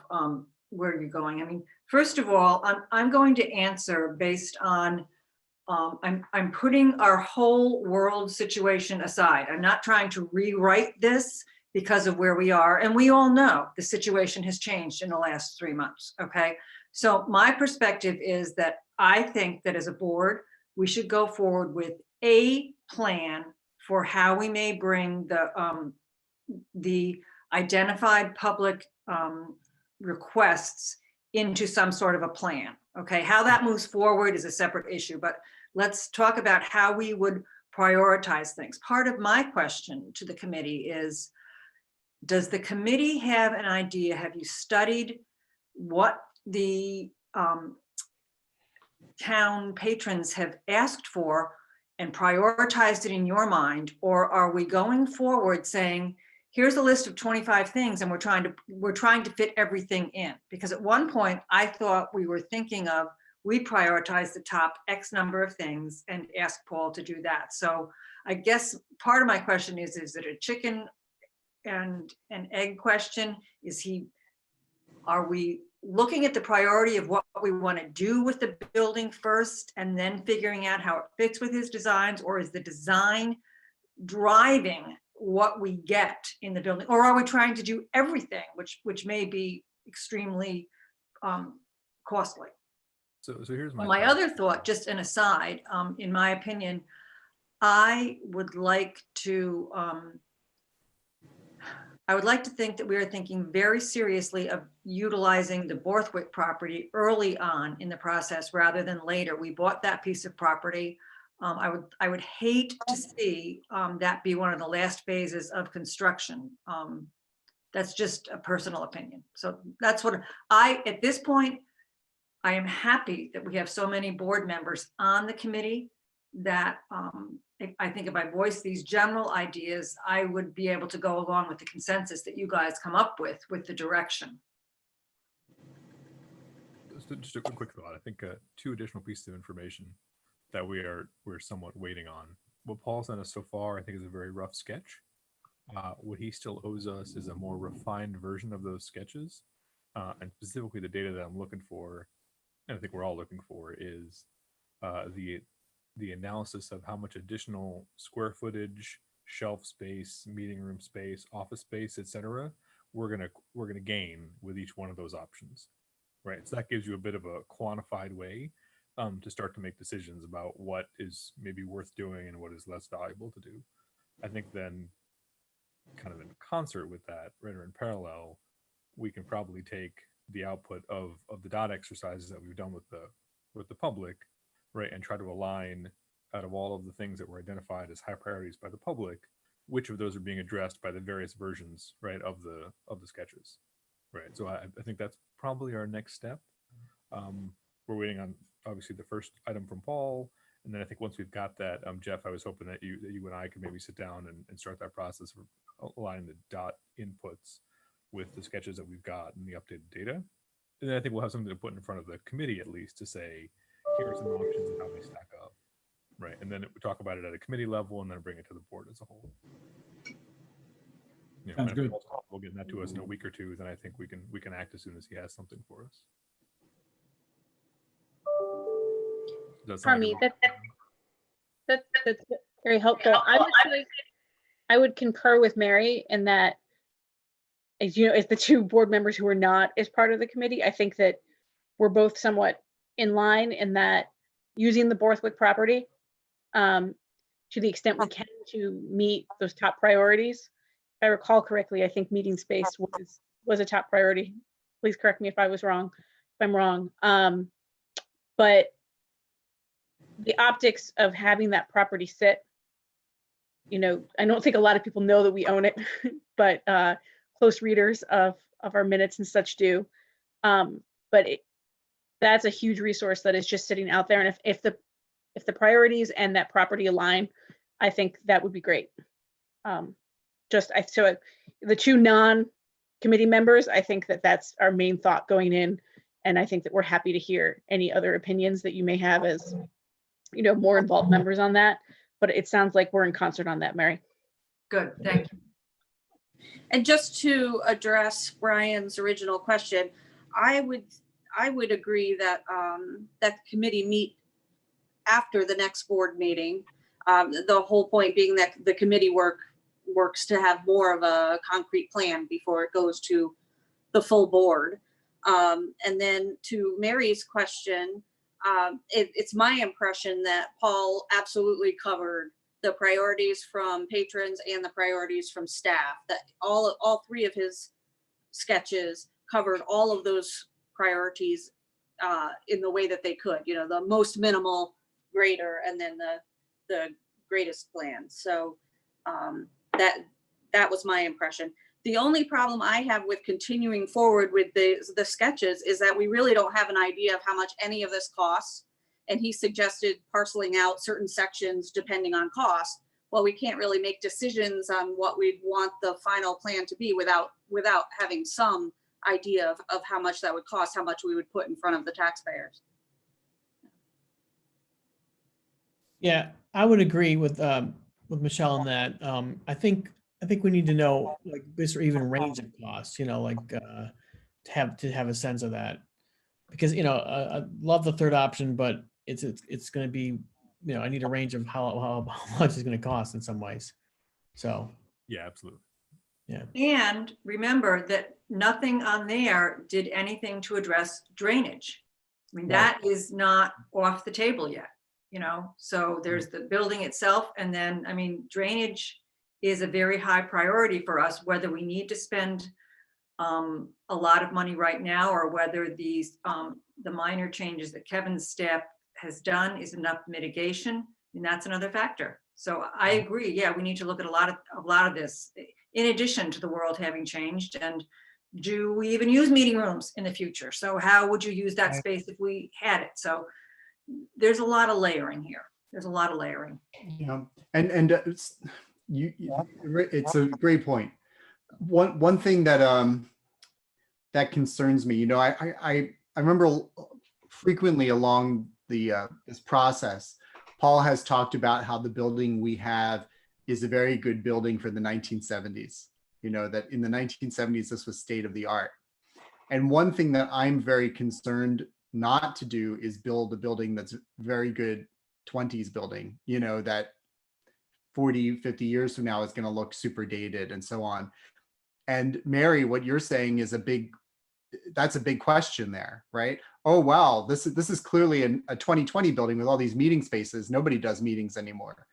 where you're going. I mean, first of all, I'm going to answer based on, I'm putting our whole world situation aside. I'm not trying to rewrite this because of where we are. And we all know the situation has changed in the last 3 months, okay? So my perspective is that I think that as a board, we should go forward with a plan for how we may bring the identified public requests into some sort of a plan. Okay, how that moves forward is a separate issue, but let's talk about how we would prioritize things. Part of my question to the committee is, does the committee have an idea? Have you studied what the town patrons have asked for and prioritized it in your mind? Or are we going forward saying, here's a list of 25 things and we're trying to fit everything in? Because at one point I thought we were thinking of, we prioritize the top X number of things and ask Paul to do that. So I guess part of my question is it a chicken and an egg question? Are we looking at the priority of what we want to do with the building first and then figuring out how it fits with his designs? Or is the design driving what we get in the building? Or are we trying to do everything, which may be extremely costly? So here's my other thought, just an aside, in my opinion, I would like to think that we are thinking very seriously of utilizing the Borthwick property early on in the process rather than later. We bought that piece of property. I would hate to see that be one of the last phases of construction. That's just a personal opinion. So that's what at this point, I am happy that we have so many board members on the committee that I think if I voice these general ideas, I would be able to go along with the consensus that you guys come up with the direction. Just a quick thought. I think two additional pieces of information that we're somewhat waiting on. What Paul sent us so far, I think, is a very rough sketch. What he still owes us is a more refined version of those sketches, and specifically the data that I'm looking for, and I think we're all looking for, is the analysis of how much additional square footage, shelf space, meeting room space, office space, etc. we're gonna gain with each one of those options, right? So that gives you a bit of a quantified way to start to make decisions about what is maybe worth doing and what is less valuable to do. I think then, kind of in concert with that, right, or in parallel, we can probably take the output of the dot exercises that we've done with the public, right, and try to align, out of all of the things that were identified as high priorities by the public, which of those are being addressed by the various versions, right, of the sketches, right? So I think that's probably our next step. We're waiting on, obviously, the first item from Paul, and then I think once we've got that, Jeff, I was hoping that you and I could maybe sit down and start that process of aligning the dot inputs with the sketches that we've got and the updated data. And then I think we'll have something to put in front of the committee, at least, to say, here are some options and how they stack up, right? And then we talk about it at a committee level and then bring it to the board as a whole. You know, Sounds good. We'll get that to us in a week or two, then I think we can act as soon as he has something for us. For me, that's very helpful. I would concur with Mary in that, as you know, as the two board members who are not as part of the committee, I think that we're both somewhat in line in that using the Borthwick property to the extent we can to meet those top priorities. If I recall correctly, I think meeting space was a top priority. Please correct me if I was wrong, if I'm wrong. But the optics of having that property sit, you know, I don't think a lot of people know that we own it, but close readers of our minutes and such do. But that's a huge resource that is just sitting out there. And if the priorities and that property align, I think that would be great. So the two non-committee members, I think that that's our main thought going in. And I think that we're happy to hear any other opinions that you may have as, you know, more involved members on that. But it sounds like we're in concert on that, Mary. Good, thank you. And just to address Brian's original question, I would agree that that the committee meet after the next board meeting. The whole point being that the committee works to have more of a concrete plan before it goes to the full board. And then to Mary's question, it's my impression that Paul absolutely covered the priorities from patrons and the priorities from staff, that all three of his sketches covered all of those priorities in the way that they could, you know, the most minimal, greater, and then the greatest plan. So that was my impression. The only problem I have with continuing forward with the sketches is that we really don't have an idea of how much any of this costs. And he suggested parceling out certain sections depending on cost. Well, we can't really make decisions on what we'd want the final plan to be without having some idea of how much that would cost, how much we would put in front of the taxpayers. Yeah, I would agree with Michelle on that. I think we need to know like this or even range of costs, you know, like to have a sense of that, because you know I love the third option, but it's going to be, you know, I need a range of how much it's going to cost in some ways. So yeah, absolutely. Yeah. And remember that nothing on there did anything to address drainage. I mean, that is not off the table yet, you know, so there's the building itself. And then, I mean, drainage is a very high priority for us, whether we need to spend a lot of money right now or whether these the minor changes that Kevin's staff has done is enough mitigation. And that's another factor. So I agree. Yeah, we need to look at a lot of this, in addition to the world having changed. And do we even use meeting rooms in the future? So how would you use that space if we had it? So there's a lot of layering here. There's a lot of layering. Yeah, and it's a great point. One thing that that concerns me, I remember frequently along the this process, Paul has talked about how the building we have is a very good building for the 1970s. That in the 1970s this was state of the art. And one thing that I'm very concerned not to do is build a building that's very good 20s building, that 40, 50 years from now is going to look super dated and so on. And Mary, what you're saying is that's a big question there, right? Oh, wow, this is clearly a 2020 building with all these meeting spaces. Nobody does meetings anymore.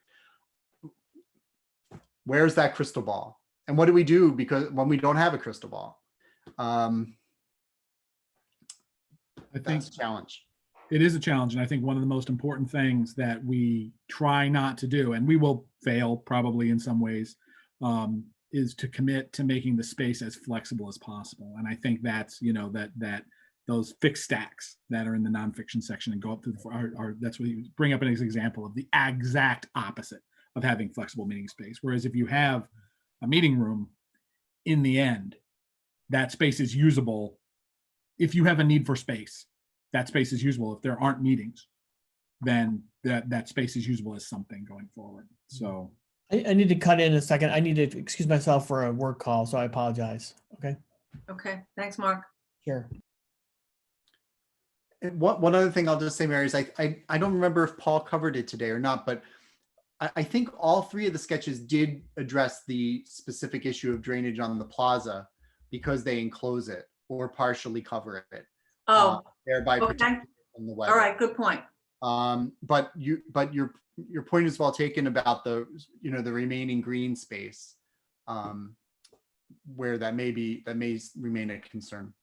Where's that crystal ball? And what do we do when we don't have a crystal ball? I think That's a challenge. it is a challenge. And I think one of the most important things that we try not to do, and we will fail probably in some ways, is to commit to making the space as flexible as possible. And I think that's, that those fixed stacks that are in the nonfiction section and go up to that's what you bring up as an example of the exact opposite of having flexible meeting space. Whereas if you have a meeting room, in the end, that space is usable. If you have a need for space, that space is usable. If there aren't meetings, then that space is usable as something going forward. So I need to cut in a second. I need to excuse myself for a work call, so I apologize. Okay. Okay, thanks, Mark. Sure. And one other thing I'll just say, Mary, is I don't remember if Paul covered it today or not, but I think all three of the sketches did address the specific issue of drainage on the plaza because they enclose it or partially cover it. Oh, Thereby okay. protecting it from the weather. All right, good point. But your point is well taken about the remaining green space, where that may remain a concern.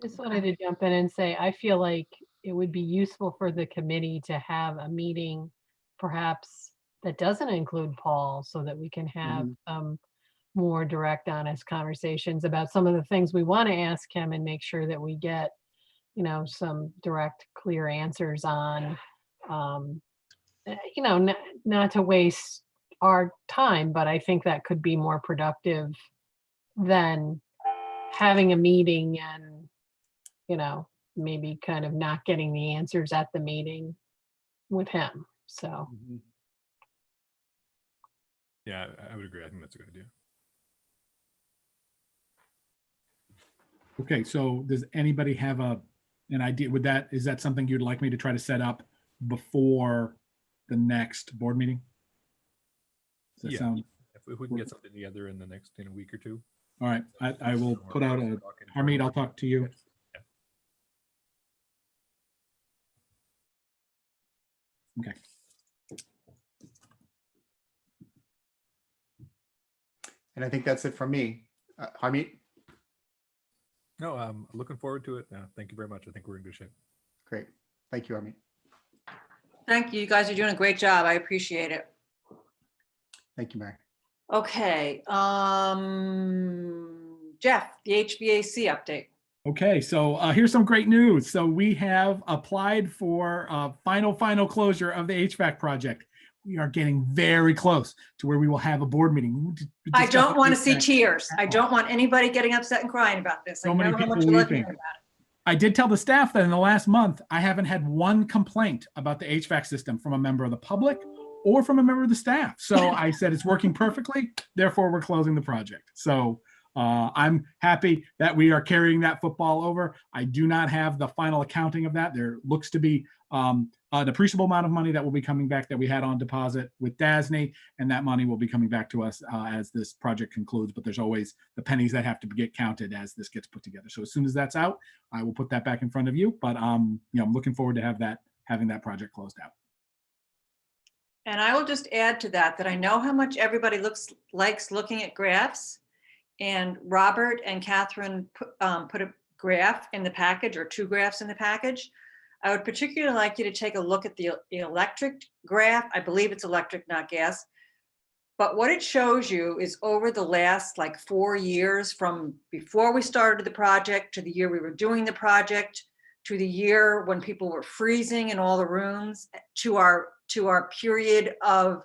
Just wanted to jump in and say, I feel like it would be useful for the committee to have a meeting perhaps that doesn't include Paul so that we can have more direct, honest conversations about some of the things we want to ask him and make sure that we get, some direct, clear answers on, not to waste our time, but I think that could be more productive than having a meeting and, maybe kind of not getting the answers at the meeting with him. So. Yeah, I would agree. I think that's a good idea. Okay, so does anybody have an idea? Is that something you'd like me to try to set up before the next board meeting? Does that sound? If we can get something together in the next week or two. All right, I will put out Harmeet, I'll talk to you. Okay. And I think that's it from me. Harmeet? No, I'm looking forward to it. Thank you very much. I think we're in good shape. Great. Thank you, Harmeet. Thank you. You guys are doing a great job. I appreciate it. Thank you, Mary. Okay. Jeff, the HVAC update. Okay, so here's some great news. So we have applied for final closure of the HVAC project. We are getting very close to where we will have a board meeting. I don't want to see tears. I don't want anybody getting upset and crying about this. I know how much you love hearing about it. I did tell the staff that in the last month, I haven't had one complaint about the HVAC system from a member of the public or from a member of the staff. So I said it's working perfectly. Therefore, we're closing the project. So I'm happy that we are carrying that football over. I do not have the final accounting of that. There looks to be an appreciable amount of money that will be coming back that we had on deposit with DASNY, and that money will be coming back to us as this project concludes. But there's always the pennies that have to get counted as this gets put together. So as soon as that's out, I will put that back in front of you. But I'm looking forward to having that project closed out. And I will just add to that I know how much everybody likes looking at graphs. And Robert and Catherine put a graph in the package, or two graphs in the package. I would particularly like you to take a look at the electric graph. I believe it's electric, not gas. But what it shows you is over the last like 4 years, from before we started the project to the year we were doing the project, to the year when people were freezing in all the rooms, to our period of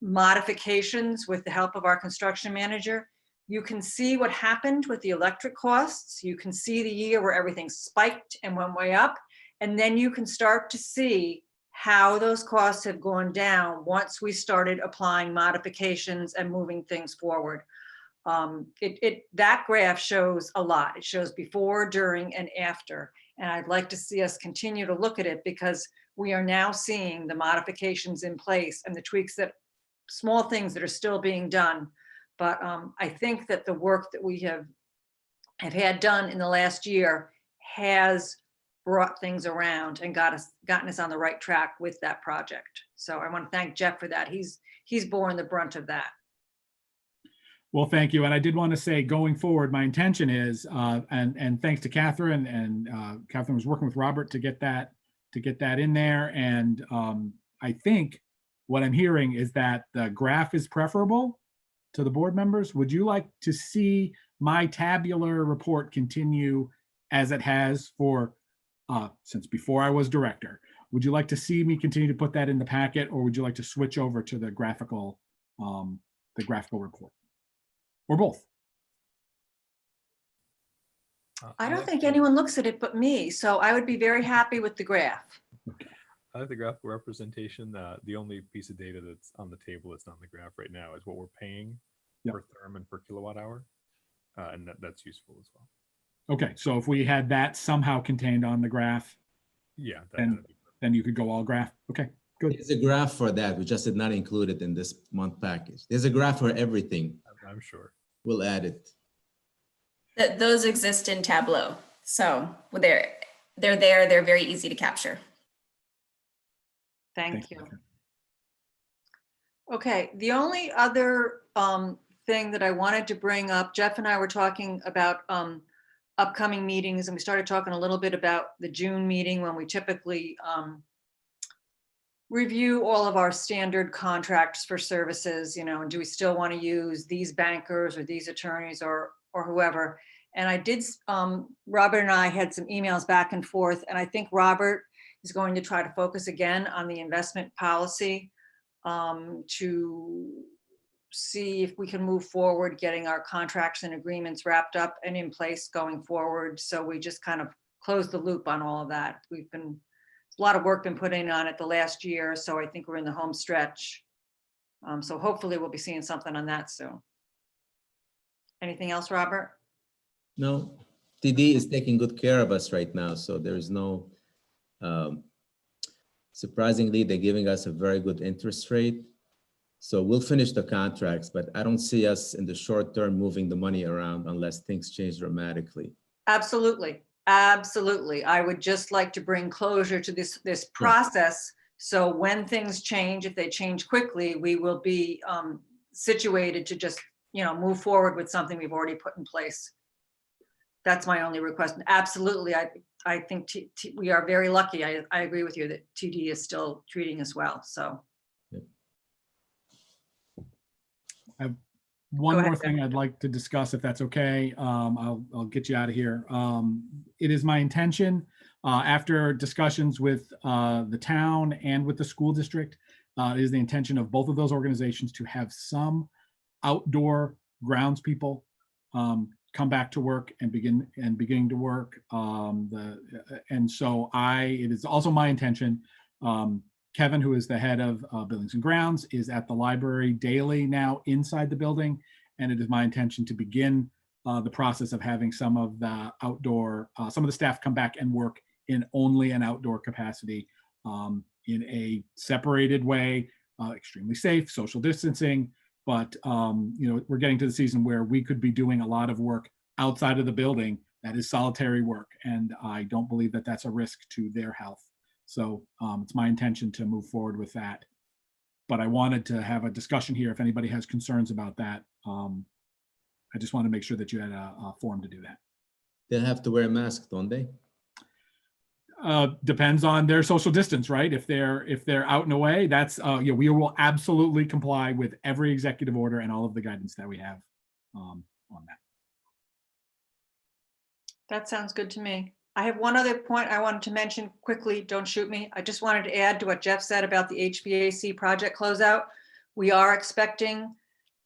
modifications with the help of our construction manager. You can see what happened with the electric costs. You can see the year where everything spiked and went way up. And then you can start to see how those costs have gone down once we started applying modifications and moving things forward. That graph shows a lot. It shows before, during, and after. And I'd like to see us continue to look at it, because we are now seeing the modifications in place and the tweaks, that small things that are still being done. But I think that the work that we have had done in the last year has brought things around and gotten us on the right track with that project. So I want to thank Jeff for that. He's borne the brunt of that. Well, thank you. And I did want to say, going forward, my intention is, and thanks to Catherine, and Catherine was working with Robert to get that in there. And I think what I'm hearing is that the graph is preferable to the board members. Would you like to see my tabular report continue as it has for since before I was director? Would you like to see me continue to put that in the packet, or would you like to switch over to the graphical report, or both? I don't think anyone looks at it but me, so I would be very happy with the graph. I like the graphical representation. The only piece of data that's on the table that's not on the graph right now is what we're paying per therm and per kilowatt hour, and that's useful as well. Okay, so if we had that somehow contained on the graph, yeah, then you could go all graph. Okay, good. There's a graph for that. We just did not include it in this month package. There's a graph for everything. I'm sure. We'll add it. Those exist in Tableau. So they're there. They're very easy to capture. Thank you. Okay, the only other thing that I wanted to bring up, Jeff and I were talking about upcoming meetings, and we started talking a little bit about the June meeting, when we typically review all of our standard contracts for services, and do we still want to use these bankers or these attorneys or whoever. And I did, Robert and I had some emails back and forth, and I think Robert is going to try to focus again on the investment policy to see if we can move forward, getting our contracts and agreements wrapped up and in place going forward. So we just kind of close the loop on all of that. A lot of work been put in on it the last year, so I think we're in the home stretch. So hopefully we'll be seeing something on that soon. Anything else, Robert? No, TD is taking good care of us right now, so there is no, surprisingly, they're giving us a very good interest rate. So we'll finish the contracts, but I don't see us in the short term moving the money around unless things change dramatically. Absolutely. Absolutely. I would just like to bring closure to this process. So when things change, if they change quickly, we will be situated to just, move forward with something we've already put in place. That's my only request. Absolutely. I think we are very lucky. I agree with you that TD is still treating us well. So. I have one more thing I'd like to discuss, if that's okay. I'll get you out of here. It is my intention, after discussions with the town and with the school district, it is the intention of both of those organizations to have some outdoor grounds people come back to work and beginning to work. And so it is also my intention. Kevin, who is the head of Buildings and Grounds, is at the library daily now inside the building. And it is my intention to begin the process of having some of the outdoor, some of the staff come back and work in only an outdoor capacity in a separated way, extremely safe, social distancing. But, we're getting to the season where we could be doing a lot of work outside of the building that is solitary work. And I don't believe that that's a risk to their health. So it's my intention to move forward with that. But I wanted to have a discussion here. If anybody has concerns about that, I just want to make sure that you had a forum to do that. They'll have to wear a mask, don't they? Depends on their social distance, right? If they're out and away, that's we will absolutely comply with every executive order and all of the guidance that we have on that. That sounds good to me. I have one other point I wanted to mention quickly. Don't shoot me. I just wanted to add to what Jeff said about the HVAC project closeout. We are expecting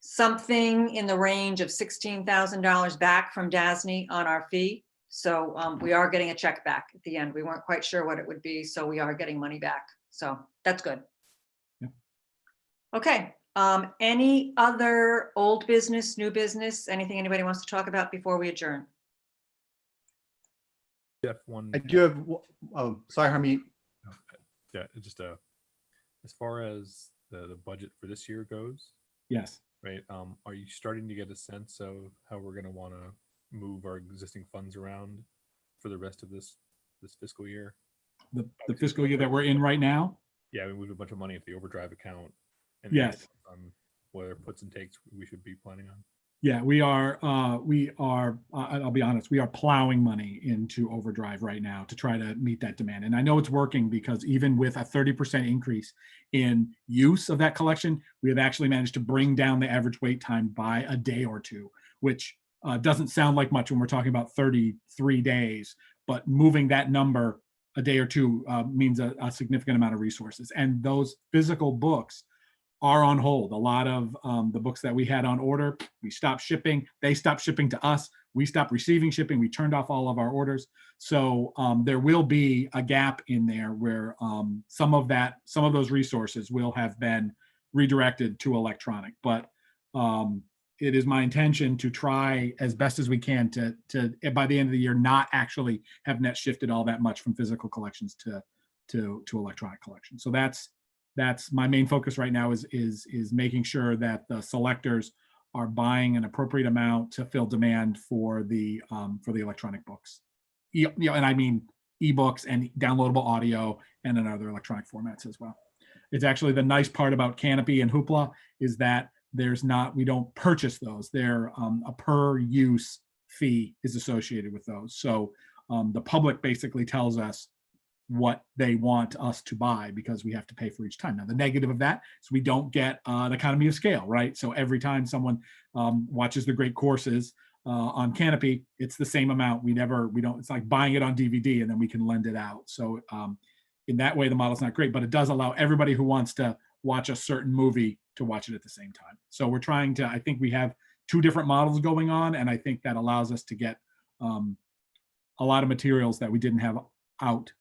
something in the range of $16,000 back from DASNY on our fee. So we are getting a check back at the end. We weren't quite sure what it would be, so we are getting money back. So that's good. Yeah. Okay. Any other old business, new business, anything anybody wants to talk about before we adjourn? Jeff, one. I do have, oh, sorry, Harmeet. Yeah, just as far as the budget for this year goes, Yes. right? Are you starting to get a sense of how we're going to want to move our existing funds around for the rest of this fiscal year? The fiscal year that we're in right now? Yeah, we moved a bunch of money into the overdrive account. And Yes. What are puts and takes we should be planning on? Yeah, we are, I'll be honest, we are plowing money into overdrive right now to try to meet that demand. And I know it's working because even with a 30% increase in use of that collection, we have actually managed to bring down the average wait time by a day or two, which doesn't sound like much when we're talking about 33 days, but moving that number a day or two means a significant amount of resources. And those physical books are on hold. A lot of the books that we had on order, we stopped shipping. They stopped shipping to us. We stopped receiving shipping. We turned off all of our orders. So there will be a gap in there where some of those resources will have been redirected to electronic. But it is my intention to try as best as we can to by the end of the year not actually have net shifted all that much from physical collections to electronic collections. So that's my main focus right now is making sure that the selectors are buying an appropriate amount to fill demand for the electronic books. And I mean ebooks and downloadable audio and in other electronic formats as well. It's actually the nice part about Canopy and Hoopla is that we don't purchase those. They're a per use fee is associated with those. So the public basically tells us what they want us to buy because we have to pay for each time. Now, the negative of that is we don't get an economy of scale, right? So every time someone watches the great courses on Canopy, it's the same amount. It's like buying it on DVD and then we can lend it out. So in that way, the model's not great, but it does allow everybody who wants to watch a certain movie to watch it at the same time. So we're trying to, I think we have two different models going on, and I think that allows us to get a lot of materials that we didn't have out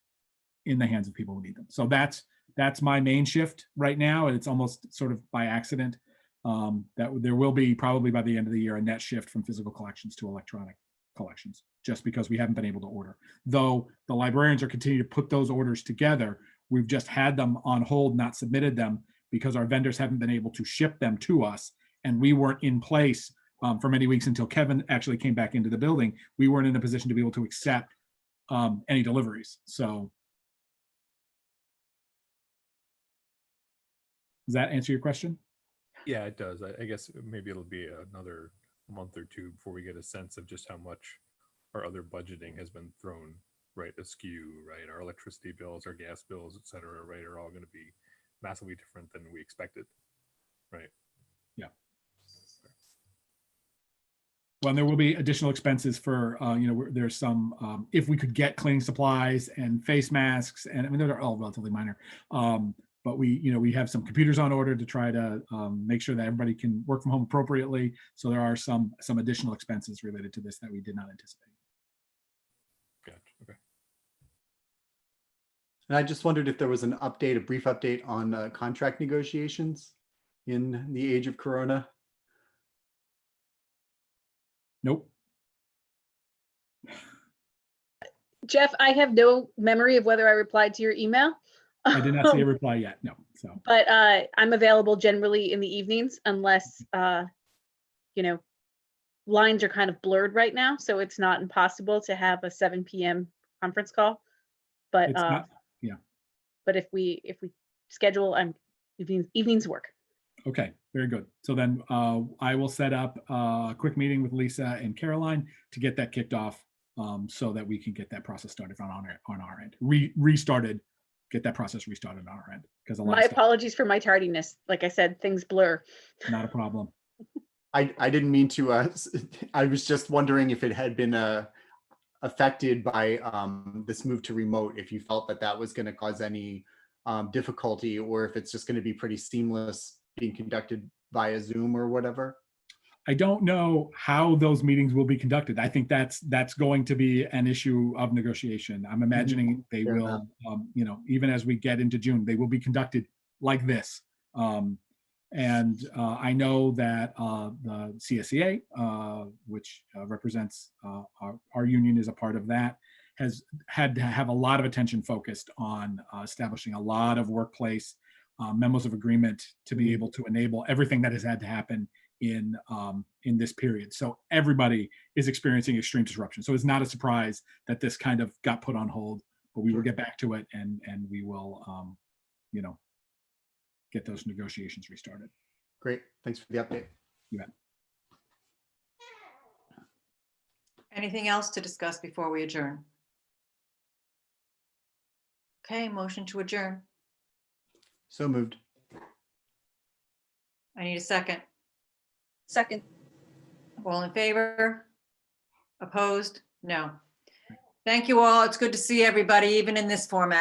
in the hands of people who need them. So that's my main shift right now. And it's almost sort of by accident that there will be probably by the end of the year a net shift from physical collections to electronic collections, just because we haven't been able to order. Though the librarians are continuing to put those orders together, we've just had them on hold, not submitted them because our vendors haven't been able to ship them to us. And we weren't in place for many weeks until Kevin actually came back into the building. We weren't in a position to be able to accept any deliveries. So does that answer your question? Yeah, it does. I guess maybe it'll be another month or two before we get a sense of just how much our other budgeting has been thrown right askew, right? Our electricity bills, our gas bills, et cetera, right, are all going to be massively different than we expected, right? Yeah. Well, there will be additional expenses for, there's some, if we could get cleaning supplies and face masks, and I mean, those are all relatively minor. But we have some computers on order to try to make sure that everybody can work from home appropriately. So there are some additional expenses related to this that we did not anticipate. Gotcha. Okay. And I just wondered if there was a brief update on contract negotiations in the age of Corona. Nope. Jeff, I have no memory of whether I replied to your email. I did not see a reply yet. No. So. But I'm available generally in the evenings unless, lines are kind of blurred right now. So it's not impossible to have a 7 p.m. conference call. But It's not, yeah. But if we schedule, evenings work. Okay, very good. So then I will set up a quick meeting with Lisa and Caroline to get that kicked off so that we can get that process started on our end. Get that process restarted on our end, because a lot My of stuff, apologies for my tardiness. Like I said, things blur. not a problem. I didn't mean to, I was just wondering if it had been affected by this move to remote, if you felt that that was going to cause any difficulty, or if it's just going to be pretty seamless being conducted via Zoom or whatever. I don't know how those meetings will be conducted. I think that's going to be an issue of negotiation. I'm imagining they Fair will, even as we get into June, they will be conducted like this. I know that the CSEA, which represents our union, is a part of that, has had to have a lot of attention focused on establishing a lot of workplace memos of agreement to be able to enable everything that has had to happen in this period. So everybody is experiencing extreme disruption. So it's not a surprise that this kind of got put on hold, but we will get back to it, and we will, get those negotiations restarted. Great. Thanks for the update. You bet. Anything else to discuss before we adjourn? Okay, motion to adjourn. So moved. I need a second. Second. All in favor? Opposed? No. Thank you all. It's good to see everybody, even in this format.